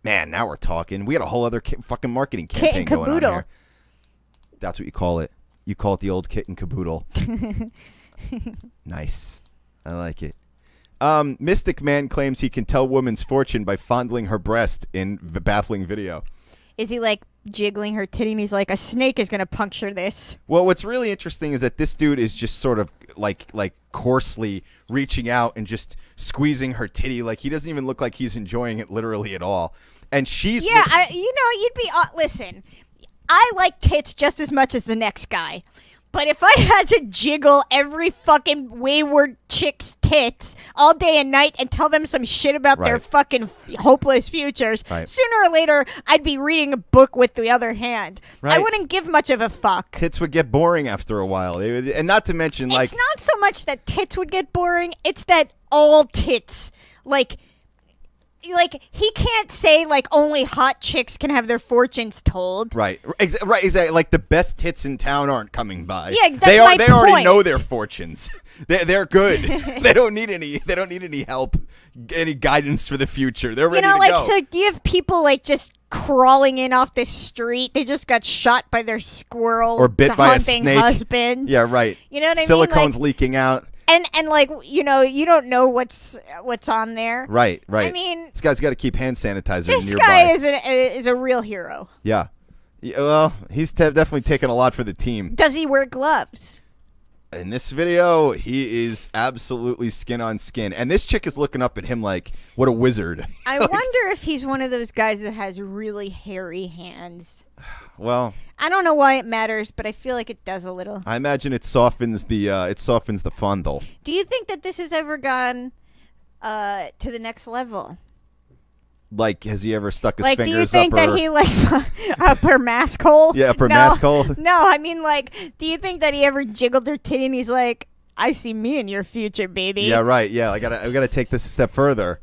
Man, now we're talking. We got a whole other fucking marketing campaign going on here. That's what you call it. You call it the old kit and caboodle. Nice. I like it. Mystic Man claims he can tell woman's fortune by fondling her breast in baffling video. Is he like jiggling her titty and he's like, a snake is going to puncture this? Well, what's really interesting is that this dude is just sort of like coarsely reaching out and just squeezing her titty. Like he doesn't even look like he's enjoying it literally at all. And she's... Yeah, you'd be... listen, I like tits just as much as the next guy. But if I had to jiggle every fucking wayward chick's tits all day and night and tell them some shit about their fucking hopeless futures, sooner or later I'd be reading a book with the other hand. I wouldn't give much of a fuck. Tits would get boring after a while. And not to mention, it's not so much that tits would get boring, it's that all tits, like he can't say like only hot chicks can have their fortunes told. Right, exactly. Like the best tits in town aren't coming by. Yeah, that's they my point. already know their fortunes. They're good. They don't need any help, any guidance for the future. They're ready to go. So do you have people like just crawling in off the street? They just got shot by their squirrel or bit by a snake. Husband. Yeah, right. You know what I mean? Silicone's leaking out. And like, you don't know what's on there. Right. I mean, this guy's got to keep hand sanitizer this nearby. This guy is a real hero. Yeah. Well, he's definitely taken a lot for the team. Does he wear gloves? In this video, he is absolutely skin on skin. And this chick is looking up at him like, what a wizard. I wonder if he's one of those guys that has really hairy hands. Well, I don't know why it matters, but I feel like it does a little. I imagine it softens the fondle. Do you think that this has ever gone to the next level? Like, has he ever stuck his fingers up? Do you think that he up her mask hole? Yeah, up her mask hole. No, I mean, like, do you think that he ever jiggled her titty and he's like, I see me in your future, baby? Yeah, right. Yeah, I gotta take this a step further.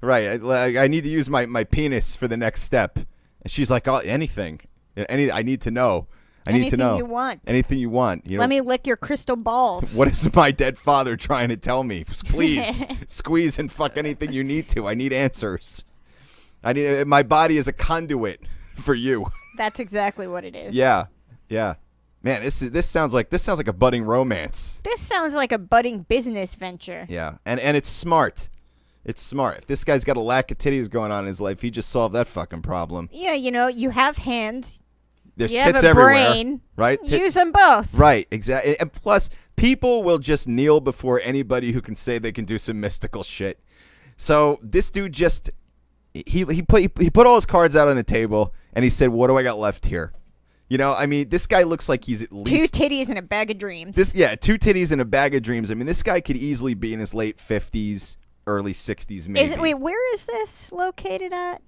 Right. I need to use my penis for the next step. And she's like, oh, anything. I need to know. Anything you want. Anything you want. Let me lick your crystal balls. What is my dead father trying to tell me? Please, squeeze and fuck anything you need to. I need answers. My body is a conduit for you. That's exactly what it is. Yeah. Man, this sounds like a budding romance. This sounds like a budding business venture. Yeah, and it's smart. It's smart. If this guy's got a lack of titties going on in his life, he just solved that fucking problem. Yeah, you have hands. There's you tits have a everywhere, brain. right? Use them both. Right, exactly. And plus, people will just kneel before anybody who can say they can do some mystical shit. So this dude just he put all his cards out on the table and he said, "What do I got left here?" I mean, this guy looks like he's at least 2 titties and a bag of dreams. 2 titties and a bag of dreams. I mean, this guy could easily be in his late 50s. Early 60s, maybe. Wait, where is this located at?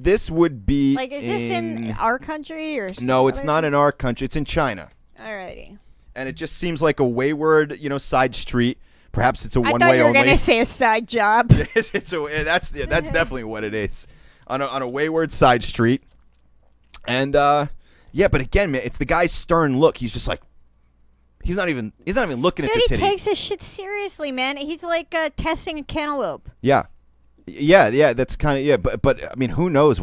This would be is this in our country or? No, it's not in our country. It's in China. Alrighty. And it just seems like a wayward, side street. Perhaps it's a one-way only. I thought you were gonna say a side job. That's definitely what it is. On a wayward side street. And yeah, but again, man, it's the guy's stern look. He's just like. He's not even looking at the titty. Dude, he takes his shit seriously, man. He's like testing a cantaloupe. Yeah, that's kind of but I mean, who knows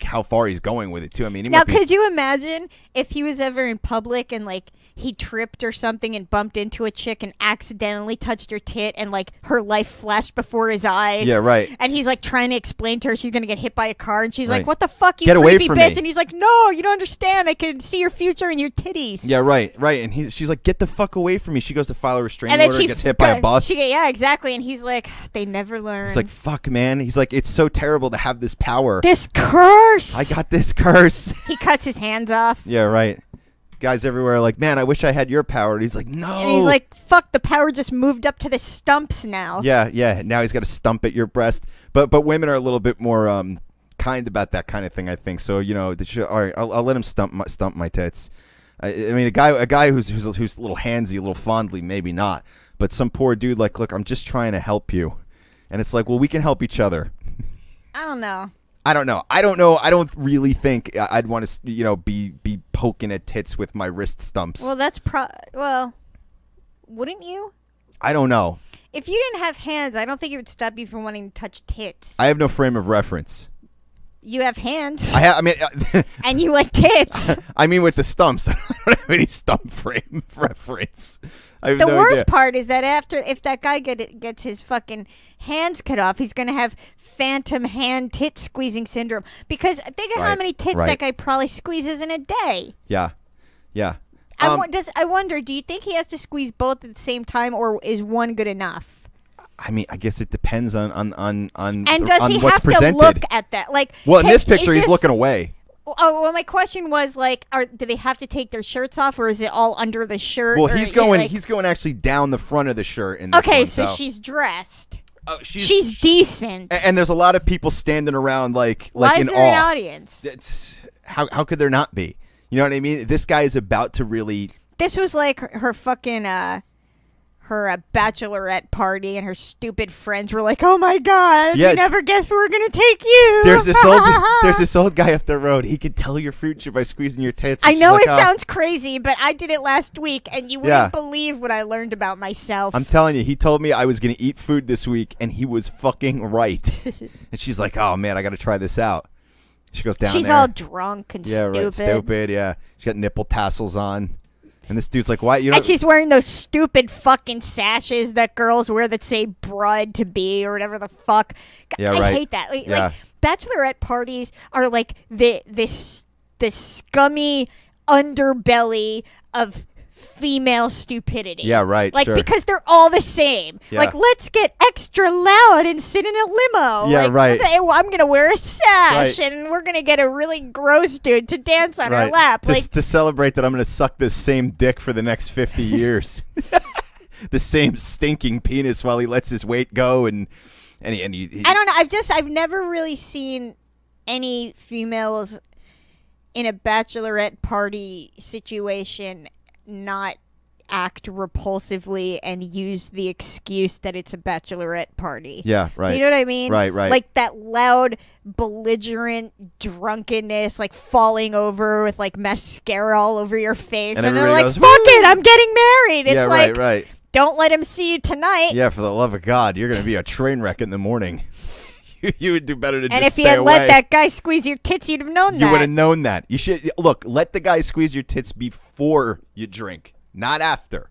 how far he's going with it too? I mean, could you imagine if he was ever in public and like he tripped or something and bumped into a chick and accidentally touched her tit and like her life flashed before his eyes? Yeah, right. And he's like trying to explain to her she's gonna get hit by a car and she's right. like, "What the fuck, you get creepy away from bitch?" me. And he's like, "No, you don't understand. I can see your future in your titties." Yeah, right. And she's like, "Get the fuck away from me." She goes to file a restraining order and gets hit by a bus. Yeah, exactly. And he's like, "They never learn." He's like, "Fuck, man." He's like, "It's so terrible to have this power. This curse. I got this curse." He cuts his hands off. Yeah, right. guys everywhere are like, man, I wish I had your power. And he's like, no. And he's like, fuck, the power just moved up to the stumps now. Yeah. Now he's got a stump at your breast. But women are a little bit more kind about that kind of thing, I think. So all right, I'll let him stump my tits. I mean, a guy who's a little handsy, a little fondly, maybe not. But some poor dude, like, look, I'm just trying to help you, and it's like, well, we can help each other. I don't know. I don't know. I don't really think I'd want to, be poking at tits with my wrist stumps. Well, wouldn't you? I don't know. If you didn't have hands, I don't think it would stop you from wanting to touch tits. I have no frame of reference. You have hands. I mean, and you like tits. I mean, with the stumps, I don't have any stump frame of reference. I have the no worst idea. part is that if that guy gets his fucking hands cut off, he's gonna have phantom hand tit squeezing syndrome. Because think of how many tits that guy probably squeezes in a day. Yeah. I wonder, do you think he has to squeeze both at the same time, or is one good enough? I mean, I guess it depends on and does on he what's have presented. to look at that? Like, well, in this picture, he's looking away. Oh, well, my question was like, do they have to take their shirts off, or is it all under the shirt? Well, he's going actually down the front of the shirt. In this okay, one, so she's dressed. She's decent. And there's a lot of people standing around like Why in is there awe. an audience? How could there not be? You know what I mean? This guy is about to really. This was like her fucking her bachelorette party, and her stupid friends were like, "Oh my god, we never guessed we were gonna take you." There's this old guy up the road. He could tell your future by squeezing your tits. I know it sounds crazy, but I did it last week, and you wouldn't Yeah. believe what I learned about myself. I'm telling you, he told me I was gonna eat food this week, and he was fucking right. And she's like, "Oh man, I got to try this out." She goes down She's there. all drunk and stupid. Right, stupid. Yeah, she's got nipple tassels on. And this dude's like, "Why?" And she's wearing those stupid fucking sashes that girls wear that say "bride to be" or whatever the fuck. Yeah, I right. hate that. Like bachelorette parties are like the scummy underbelly of female stupidity. Yeah, right. Like, sure. because they're all the same. Yeah. Like, let's get extra loud and sit in a limo. Yeah, like, right. I'm gonna wear a sash, Right. and we're gonna get a really gross dude to dance on our Right. lap. To celebrate that I'm going to suck this same dick for the next 50 years. The same stinking penis while he lets his weight go. And he I don't know. I've never really seen any females in a bachelorette party situation not act repulsively and use the excuse that it's a bachelorette party. Yeah, right. Do you know what I mean? Right. Like that loud, belligerent drunkenness, like falling over with like mascara all over your face, and they're everybody like, goes, "Fuck it, I'm getting married." It's yeah, like, right. don't let him see you tonight. Yeah, for the love of God, you're going to be a train wreck in the morning. You would do better to And just if you stay had away. let that guy squeeze your tits, you'd have known You would that. have known that. You should look. Let the guy squeeze your tits before you drink, not after.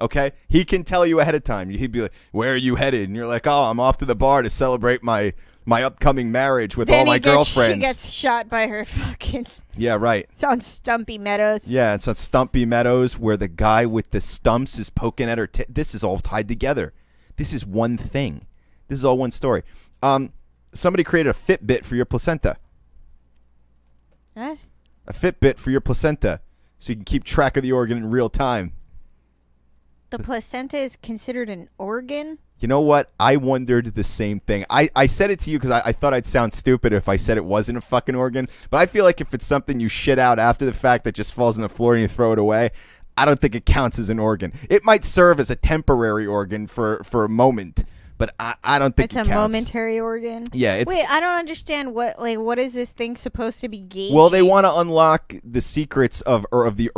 Okay, he can tell you ahead of time. He'd be like, "Where are you headed?" And you're like, "Oh, I'm off to the bar to celebrate my upcoming marriage with all my girlfriends." She gets shot by her fucking. Yeah, right. It's on Stumpy Meadows. Yeah, it's on Stumpy Meadows where the guy with the stumps is poking at her. This is all tied together. This is one thing. This is all one story. Somebody created a Fitbit for your placenta. What? A Fitbit for your placenta, so you can keep track of the organ in real time. The placenta is considered an organ? You know what? I wondered the same thing. I said it to you because I thought I'd sound stupid if I said it wasn't a fucking organ. But I feel like if it's something you shit out after the fact that just falls on the floor and you throw it away, I don't think it counts as an organ. It might serve as a temporary organ for a moment, but I don't think it's it a counts. momentary organ. Yeah. Wait, I don't understand what is this thing supposed to be gauging? Well, they want to unlock the secrets of the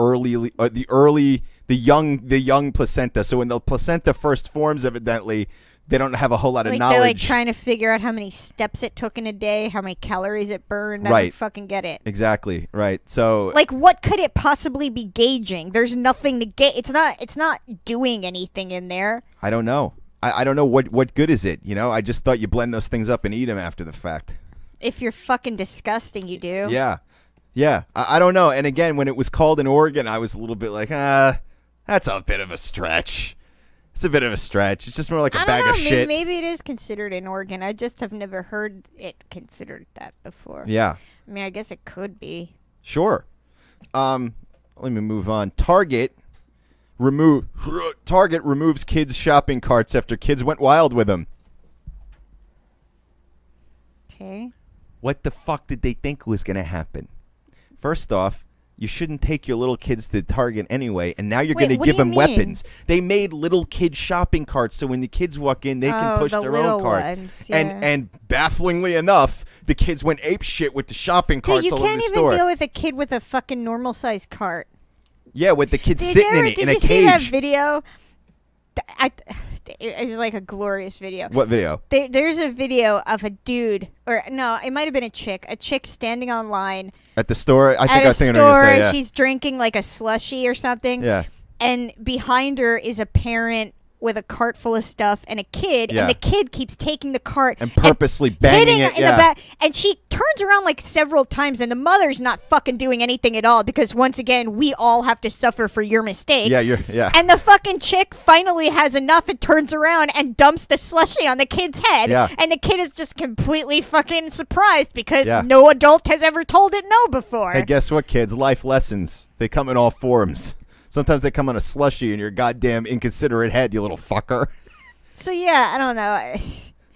young placenta. So when the placenta first forms, evidently, they don't have a whole lot of knowledge. They're like trying to figure out how many steps it took in a day, how many calories it burned. I Right. don't fucking get it. Exactly. Right. So Like, what could it possibly be gauging? There's nothing to gauge. It's not doing anything in there. I don't know. I don't know what good is it. You know, I just thought you blend those things up and eat them after the fact. If you're fucking disgusting, you do. Yeah. Yeah. I don't know. And again, when it was called an organ, I was a little bit like, that's a bit of a stretch. It's a bit of a stretch. It's just more like a bag of shit. Maybe it is considered an organ. I just have never heard it considered that before. Yeah. I mean, I guess it could be. Sure. let me move on. Target removes kids' shopping carts after kids went wild with them. Okay. What the fuck did they think was going to happen? First off, you shouldn't take your little kids to Target anyway, and now you're going to give them weapons. They made little kid shopping carts, so when the kids walk in, they can push their own carts. Ones, yeah. And bafflingly enough, the kids went ape shit with the shopping carts all over the store. You can't even deal with a kid with a fucking normal-sized cart. Yeah, with the kids sitting in a cage. Did you see that video? It was like a glorious video. What video? There's a video of a dude, or no, it might have been a chick standing online at the store. I think store, say, yeah. She's drinking like a slushie or something. Yeah. And behind her is a parent with a cart full of stuff and a kid, and the kid keeps taking the cart and purposely banging it in the back. And she turns around like several times, and the mother's not fucking doing anything at all because once again, we all have to suffer for your mistakes. Yeah. And the fucking chick finally has enough and turns around and dumps the slushie on the kid's head. Yeah. And the kid is just completely fucking surprised because no adult has ever told it no before. Hey, guess what, kids? Life lessons. They come in all forms. Sometimes they come on a slushie in your goddamn inconsiderate head, you little fucker. So yeah, I don't know.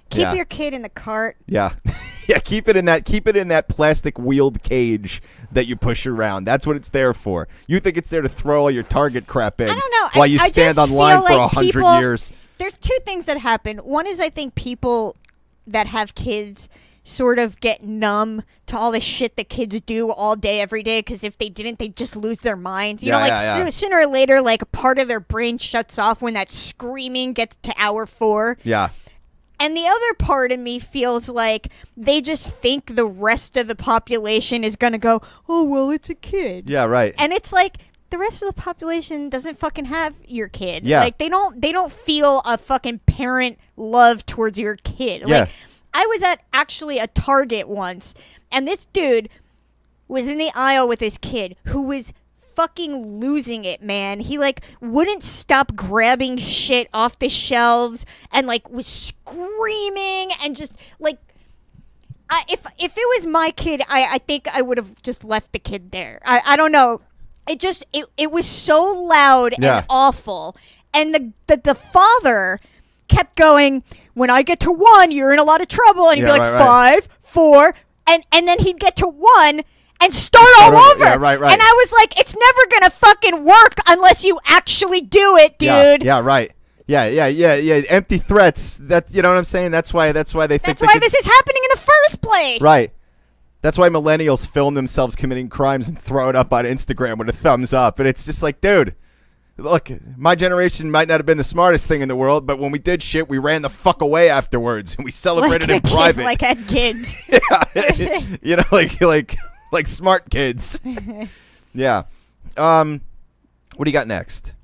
Keep your kid in the cart. Yeah. Keep it in that plastic wheeled cage that you push around. That's what it's there for. You think it's there to throw all your Target crap in. I don't know. While you stand on line for 100 years. There's two things that happen. One is I think people that have kids sort of get numb to all the shit that kids do all day, every day, because if they didn't, they'd just lose their minds. You know, sooner or later, like, a part of their brain shuts off when that screaming gets to hour 4. Yeah. And the other part of me feels like they just think the rest of the population is going to go, oh, well, it's a kid. Yeah, right. And it's like, the rest of the population doesn't fucking have your kid. Yeah. Like, they don't feel a fucking parent love towards your kid. Yeah. Like, I was at actually a Target once, and this dude was in the aisle with his kid who was fucking losing it, man. He, like, wouldn't stop grabbing shit off the shelves and, like, was screaming and just, like, if it was my kid, I think I would have just left the kid there. I don't know. It was so loud and awful. And the father kept going, when I get to 1, you're in a lot of trouble. And he'd be like, 5, 4. And then he'd get to 1 and start all over. Yeah, right. And I was like, it's never going to fucking work unless you actually do it, dude. Yeah, right. Yeah. Empty threats. That, you know what I'm saying? That's why they think that's why this is happening in the first place. Right. That's why millennials film themselves committing crimes and throw it up on Instagram with a thumbs up. And it's just like, dude, look, my generation might not have been the smartest thing in the world, but when we did shit, we ran the fuck away afterwards, and we celebrated in private. Like had kids. Yeah. You know, like smart kids. Yeah. What do you got next?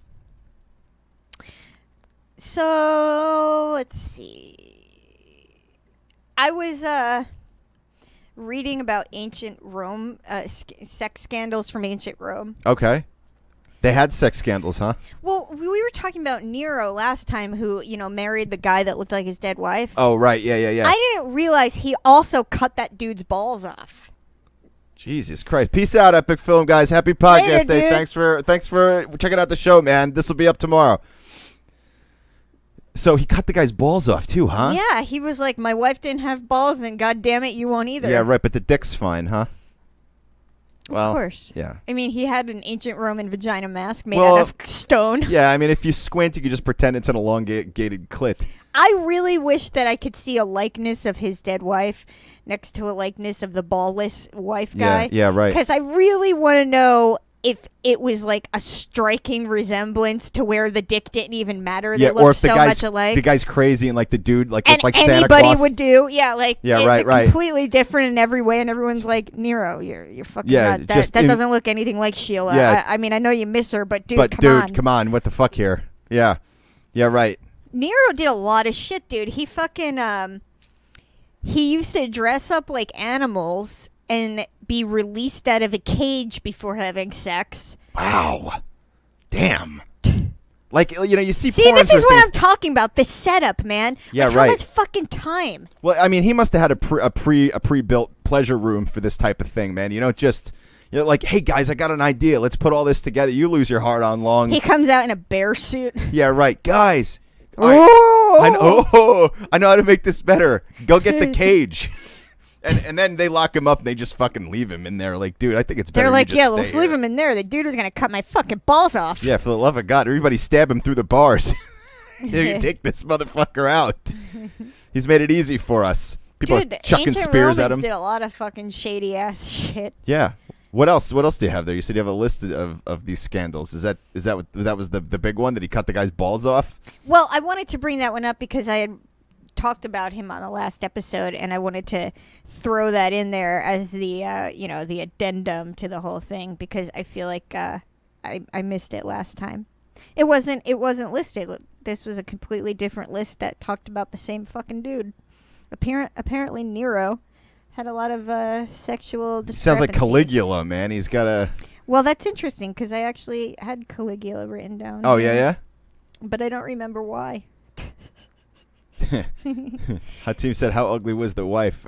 So, let's see. I was reading about ancient Rome, sex scandals from ancient Rome. Okay. They had sex scandals, huh? Well, we were talking about Nero last time, who, married the guy that looked like his dead wife. Oh, right. Yeah. I didn't realize he also cut that dude's balls off. Jesus Christ. Peace out, Epic Film guys. Happy podcast day. Dude. Thanks for checking out the show, man. This will be up tomorrow. So he cut the guy's balls off too, huh? Yeah, he was like, my wife didn't have balls, and God damn it, you won't either. Yeah, right, but the dick's fine, huh? Well, of course. Yeah. I mean, he had an ancient Roman vagina mask made out of stone. Yeah, I mean, if you squint, you can just pretend it's an elongated clit. I really wish that I could see a likeness of his dead wife next to a likeness of the ballless wife guy. Yeah, right. Because I really want to know if it was like a striking resemblance to where the dick didn't even matter. They looked so much alike. The guy's crazy and like the dude looked like Santa anybody Claus. would do. Yeah, like right. Completely different in every way, and everyone's like, Nero, you're fucking nut. That doesn't look anything like Sheila. Yeah. I mean, I know you miss her, but dude, come on. What the fuck here? Yeah, right. Nero did a lot of shit, dude. He fucking he used to dress up like animals and be released out of a cage before having sex. Wow. Damn. Like, you see See, this is what I'm talking about. The setup, man. Yeah, like, right. How much fucking time? Well, I mean, he must have had a pre-built pleasure room for this type of thing, man. You don't just You're like, hey guys, I got an idea. Let's put all this together. You lose your heart on long. He comes out in a bear suit. Yeah, right, guys. Oh! I know how to make this better. Go get the cage. And then they lock him up and they just fucking leave him in there. Like, dude, I think it's better. They're like, you just let's stay leave here. him in there. The dude was gonna cut my fucking balls off. Yeah, for the love of God, everybody stab him through the bars. You take this motherfucker out. He's made it easy for us. People Dude, are chucking ancient spears Romans at him. did a lot of fucking shady ass shit. Yeah. What else? What else do you have there? You said you have a list of these scandals. Is that what that was the big one that he cut the guy's balls off? Well, I wanted to bring that one up because I had talked about him on the last episode, and I wanted to throw that in there as the the addendum to the whole thing because I feel like I missed it last time. It wasn't listed. This was a completely different list that talked about the same fucking dude. Apparently Nero had a lot of sexual discrepancies. Sounds like Caligula, man. He's got a... Well, that's interesting because I actually had Caligula written down. Oh, yeah? But I don't remember why. Hatim said, how ugly was the wife?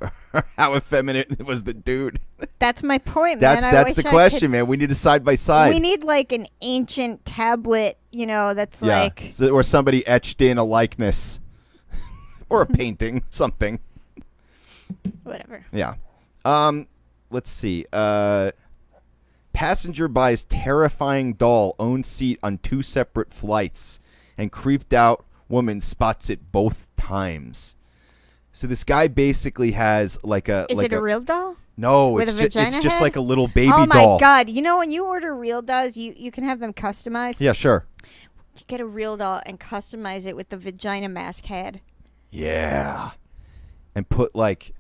How effeminate was the dude? That's my point, man. That's the question, man. We need a side by side. We need like an ancient tablet, that's like... Or somebody etched in a likeness. Or a painting, something. Whatever. Yeah. Let's see. Passenger buys terrifying doll, own seat on 2 separate flights, and creeped out woman spots it both times. So this guy basically has like a... Is it a real doll? No, With it's a vagina just head? like a little baby doll. doll. Oh my God. When you order real dolls, you can have them customized. Yeah, sure. You get a real doll and customize it with the vagina mask head. Yeah. And put like...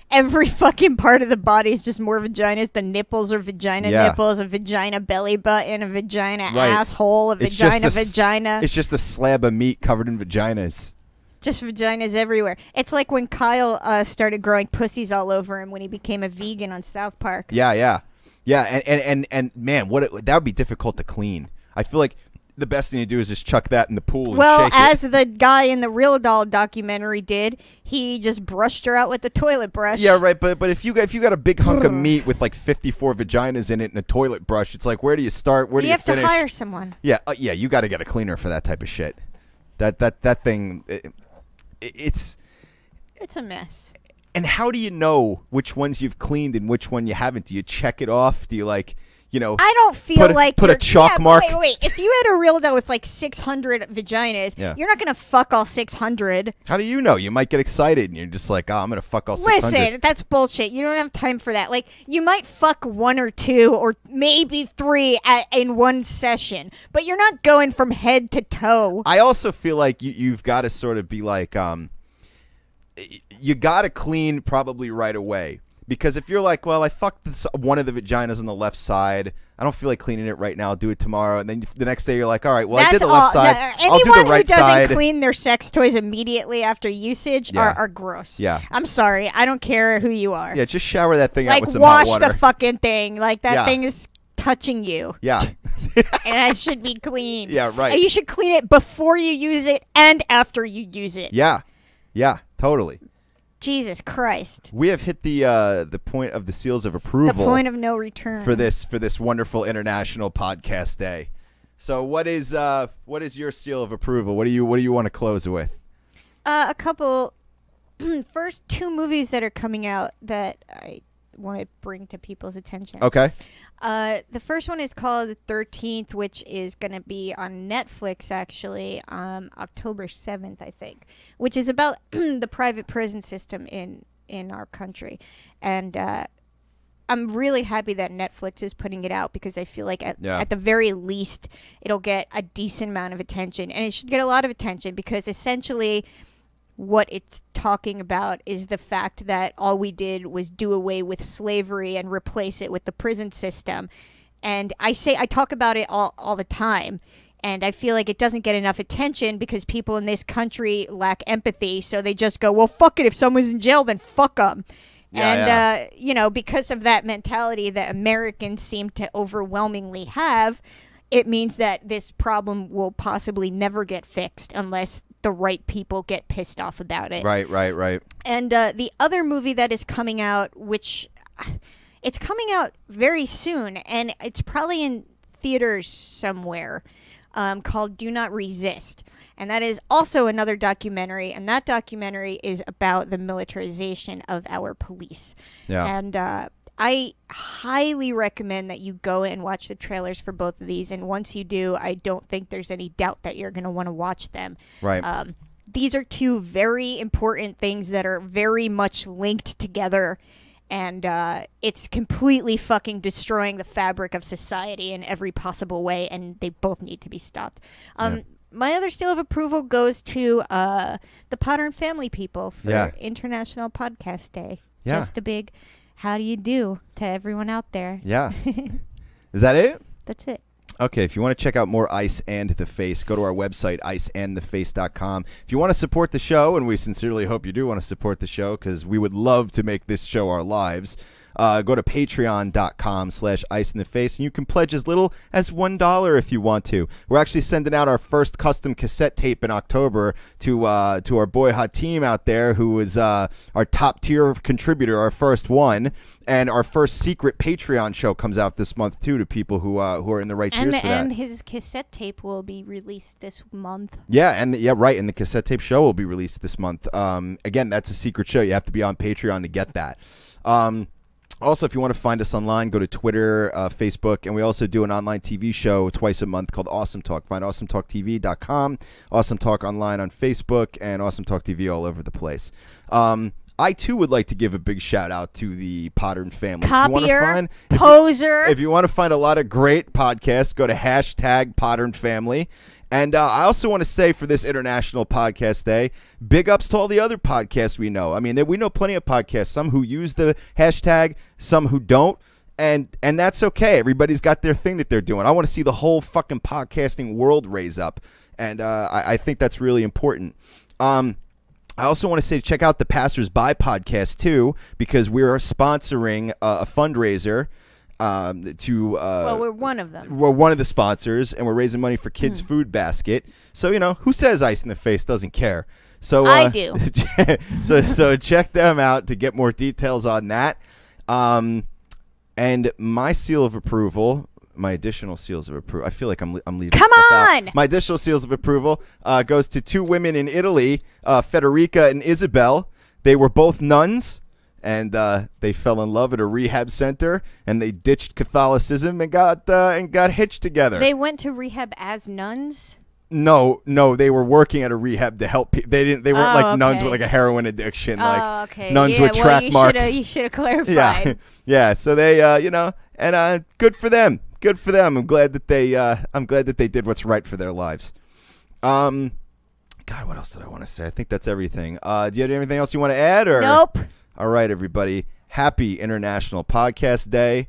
Every fucking part of the body is just more vaginas. The nipples are vagina nipples, a vagina belly button, a vagina asshole, a vagina vagina. It's just a slab of meat covered in vaginas. Just vaginas everywhere. It's like when Kyle started growing pussies all over him when he became a vegan on South Park. Yeah. And man, that would be difficult to clean. I feel like the best thing to do is just chuck that in the pool and shake it. As the guy in the Real Doll documentary did, he just brushed her out with the toilet brush. Yeah, right. But if you got a big hunk of meat with like 54 vaginas in it and a toilet brush, it's like, where do you start? Where do you finish? You have to hire someone. Yeah, you got to get a cleaner for that type of shit. That thing, it's a mess. And how do you know which ones you've cleaned and which one you haven't? Do you check it off? Do you like... I don't feel like put a chalk mark. Wait. If you had a real doll with like 600 vaginas, you're not gonna fuck all 600. How do you know? You might get excited and you're just like, I'm gonna fuck all 600. Listen, that's bullshit. You don't have time for that. Like, you might fuck 1 or 2 or maybe 3 in one session, but you're not going from head to toe. I also feel like you've got to sort of be like, you got to clean probably right away. Because if you're like, well, I fucked one of the vaginas on the left side, I don't feel like cleaning it right now. I'll do it tomorrow. And then the next day you're like, all right, well, I did the left side. I'll do the right side. Anyone who doesn't clean their sex toys immediately after usage are gross. Yeah. I'm sorry. I don't care who you are. Yeah, just shower that thing out with some wash hot water. the fucking thing. Like, that thing is touching you. Yeah. And it should be clean. Yeah, right. And you should clean it before you use it and after you use it. Yeah. Yeah, totally. Jesus Christ. We have hit the point of the seals of approval. The point of no return. For this wonderful International Podcast Day. So what is your seal of approval? What do you want to close with? A couple first 2 movies that are coming out that I want to bring to people's attention. Okay. The first one is called The 13th, which is going to be on Netflix, actually, October 7th, I think, which is about the private prison system in our country. And I'm really happy that Netflix is putting it out because I feel like at the very least it'll get a decent amount of attention. And it should get a lot of attention because essentially what it's talking about is the fact that all we did was do away with slavery and replace it with the prison system. And I talk about it all the time. And I feel like it doesn't get enough attention because people in this country lack empathy. So they just go, well, fuck it. If someone's in jail, then fuck them. Because of that mentality that Americans seem to overwhelmingly have, it means that this problem will possibly never get fixed unless the right people get pissed off about it. Right. And the other movie that is coming out, which it's coming out very soon, and it's probably in theaters somewhere, called Do Not Resist. And that is also another documentary, and that documentary is about the militarization of our police. Yeah. And I highly recommend that you go and watch the trailers for both of these, and once you do, I don't think there's any doubt that you're going to want to watch them. Right. These are two very important things that are very much linked together, and it's completely fucking destroying the fabric of society in every possible way, and they both need to be stopped. My other seal of approval goes to the Potter and Family people for International Podcast Day. Yeah. Just a big how do you do to everyone out there. Yeah. Is that it? That's it. Okay, if you want to check out more Ice and the Face, go to our website, iceandtheface.com. If you want to support the show, and we sincerely hope you do want to support the show because we would love to make this show our lives, go to patreon.com/iceandtheface, and you can pledge as little as $1 if you want to. We're actually sending out our first custom cassette tape in October to our boy Hatim out there, who is our top tier contributor, our first one. And our first secret Patreon show comes out this month, too, to people who are in the right tiers for that. And his cassette tape will be released this month. Yeah, and the cassette tape show will be released this month. Again, that's a secret show. You have to be on Patreon to get that. Also, if you want to find us online, go to Twitter, Facebook, and we also do an online TV show twice a month called Awesome Talk. Find awesometalktv.com, Awesome Talk online on Facebook, and Awesome Talk TV all over the place. I, too, would like to give a big shout-out to the Potter and Family. Copier, poser. If you want to find a lot of great podcasts, go to #Potter and Family. And I also want to say for this International Podcast Day, big ups to all the other podcasts we know. I mean, we know plenty of podcasts, some who use the hashtag, some who don't. And that's okay. Everybody's got their thing that they're doing. I want to see the whole fucking podcasting world raise up. And I think that's really important. I also want to say check out the Passers-by podcast, too, because we're sponsoring a fundraiser well, we're one of them. We're one of the sponsors, and we're raising money for Kids Food Basket. So, who says Ice in the Face doesn't care? So I do. so check them out to get more details on that. And my seal of approval... My additional seals of approval. I feel like I'm leaving Come stuff on! out. My additional seals of approval goes to two women in Italy, Federica and Isabel. They were both nuns, and they fell in love at a rehab center, and they ditched Catholicism and got hitched together. They went to rehab as nuns? No, they were working at a rehab to help people. They weren't like nuns with like a heroin addiction, like nuns with track marks. You should have clarified. Yeah. So they, and good for them. Good for them. I'm glad that they did what's right for their lives. God, what else did I want to say? I think that's everything. Do you have anything else you want to add? Or? Nope. All right, everybody. Happy International Podcast Day.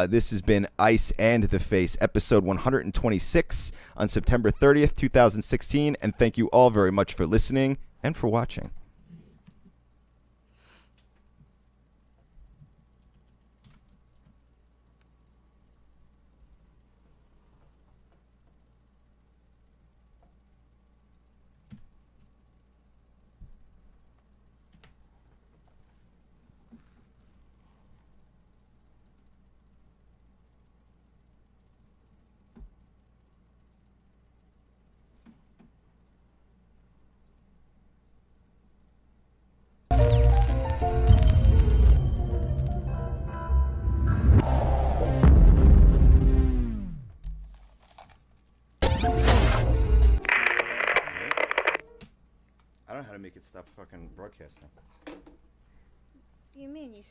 This has been Ice and the Face, episode 126 on September 30th, 2016. And thank you all very much for listening and for watching. I don't know how to make it stop fucking broadcasting. You mean you...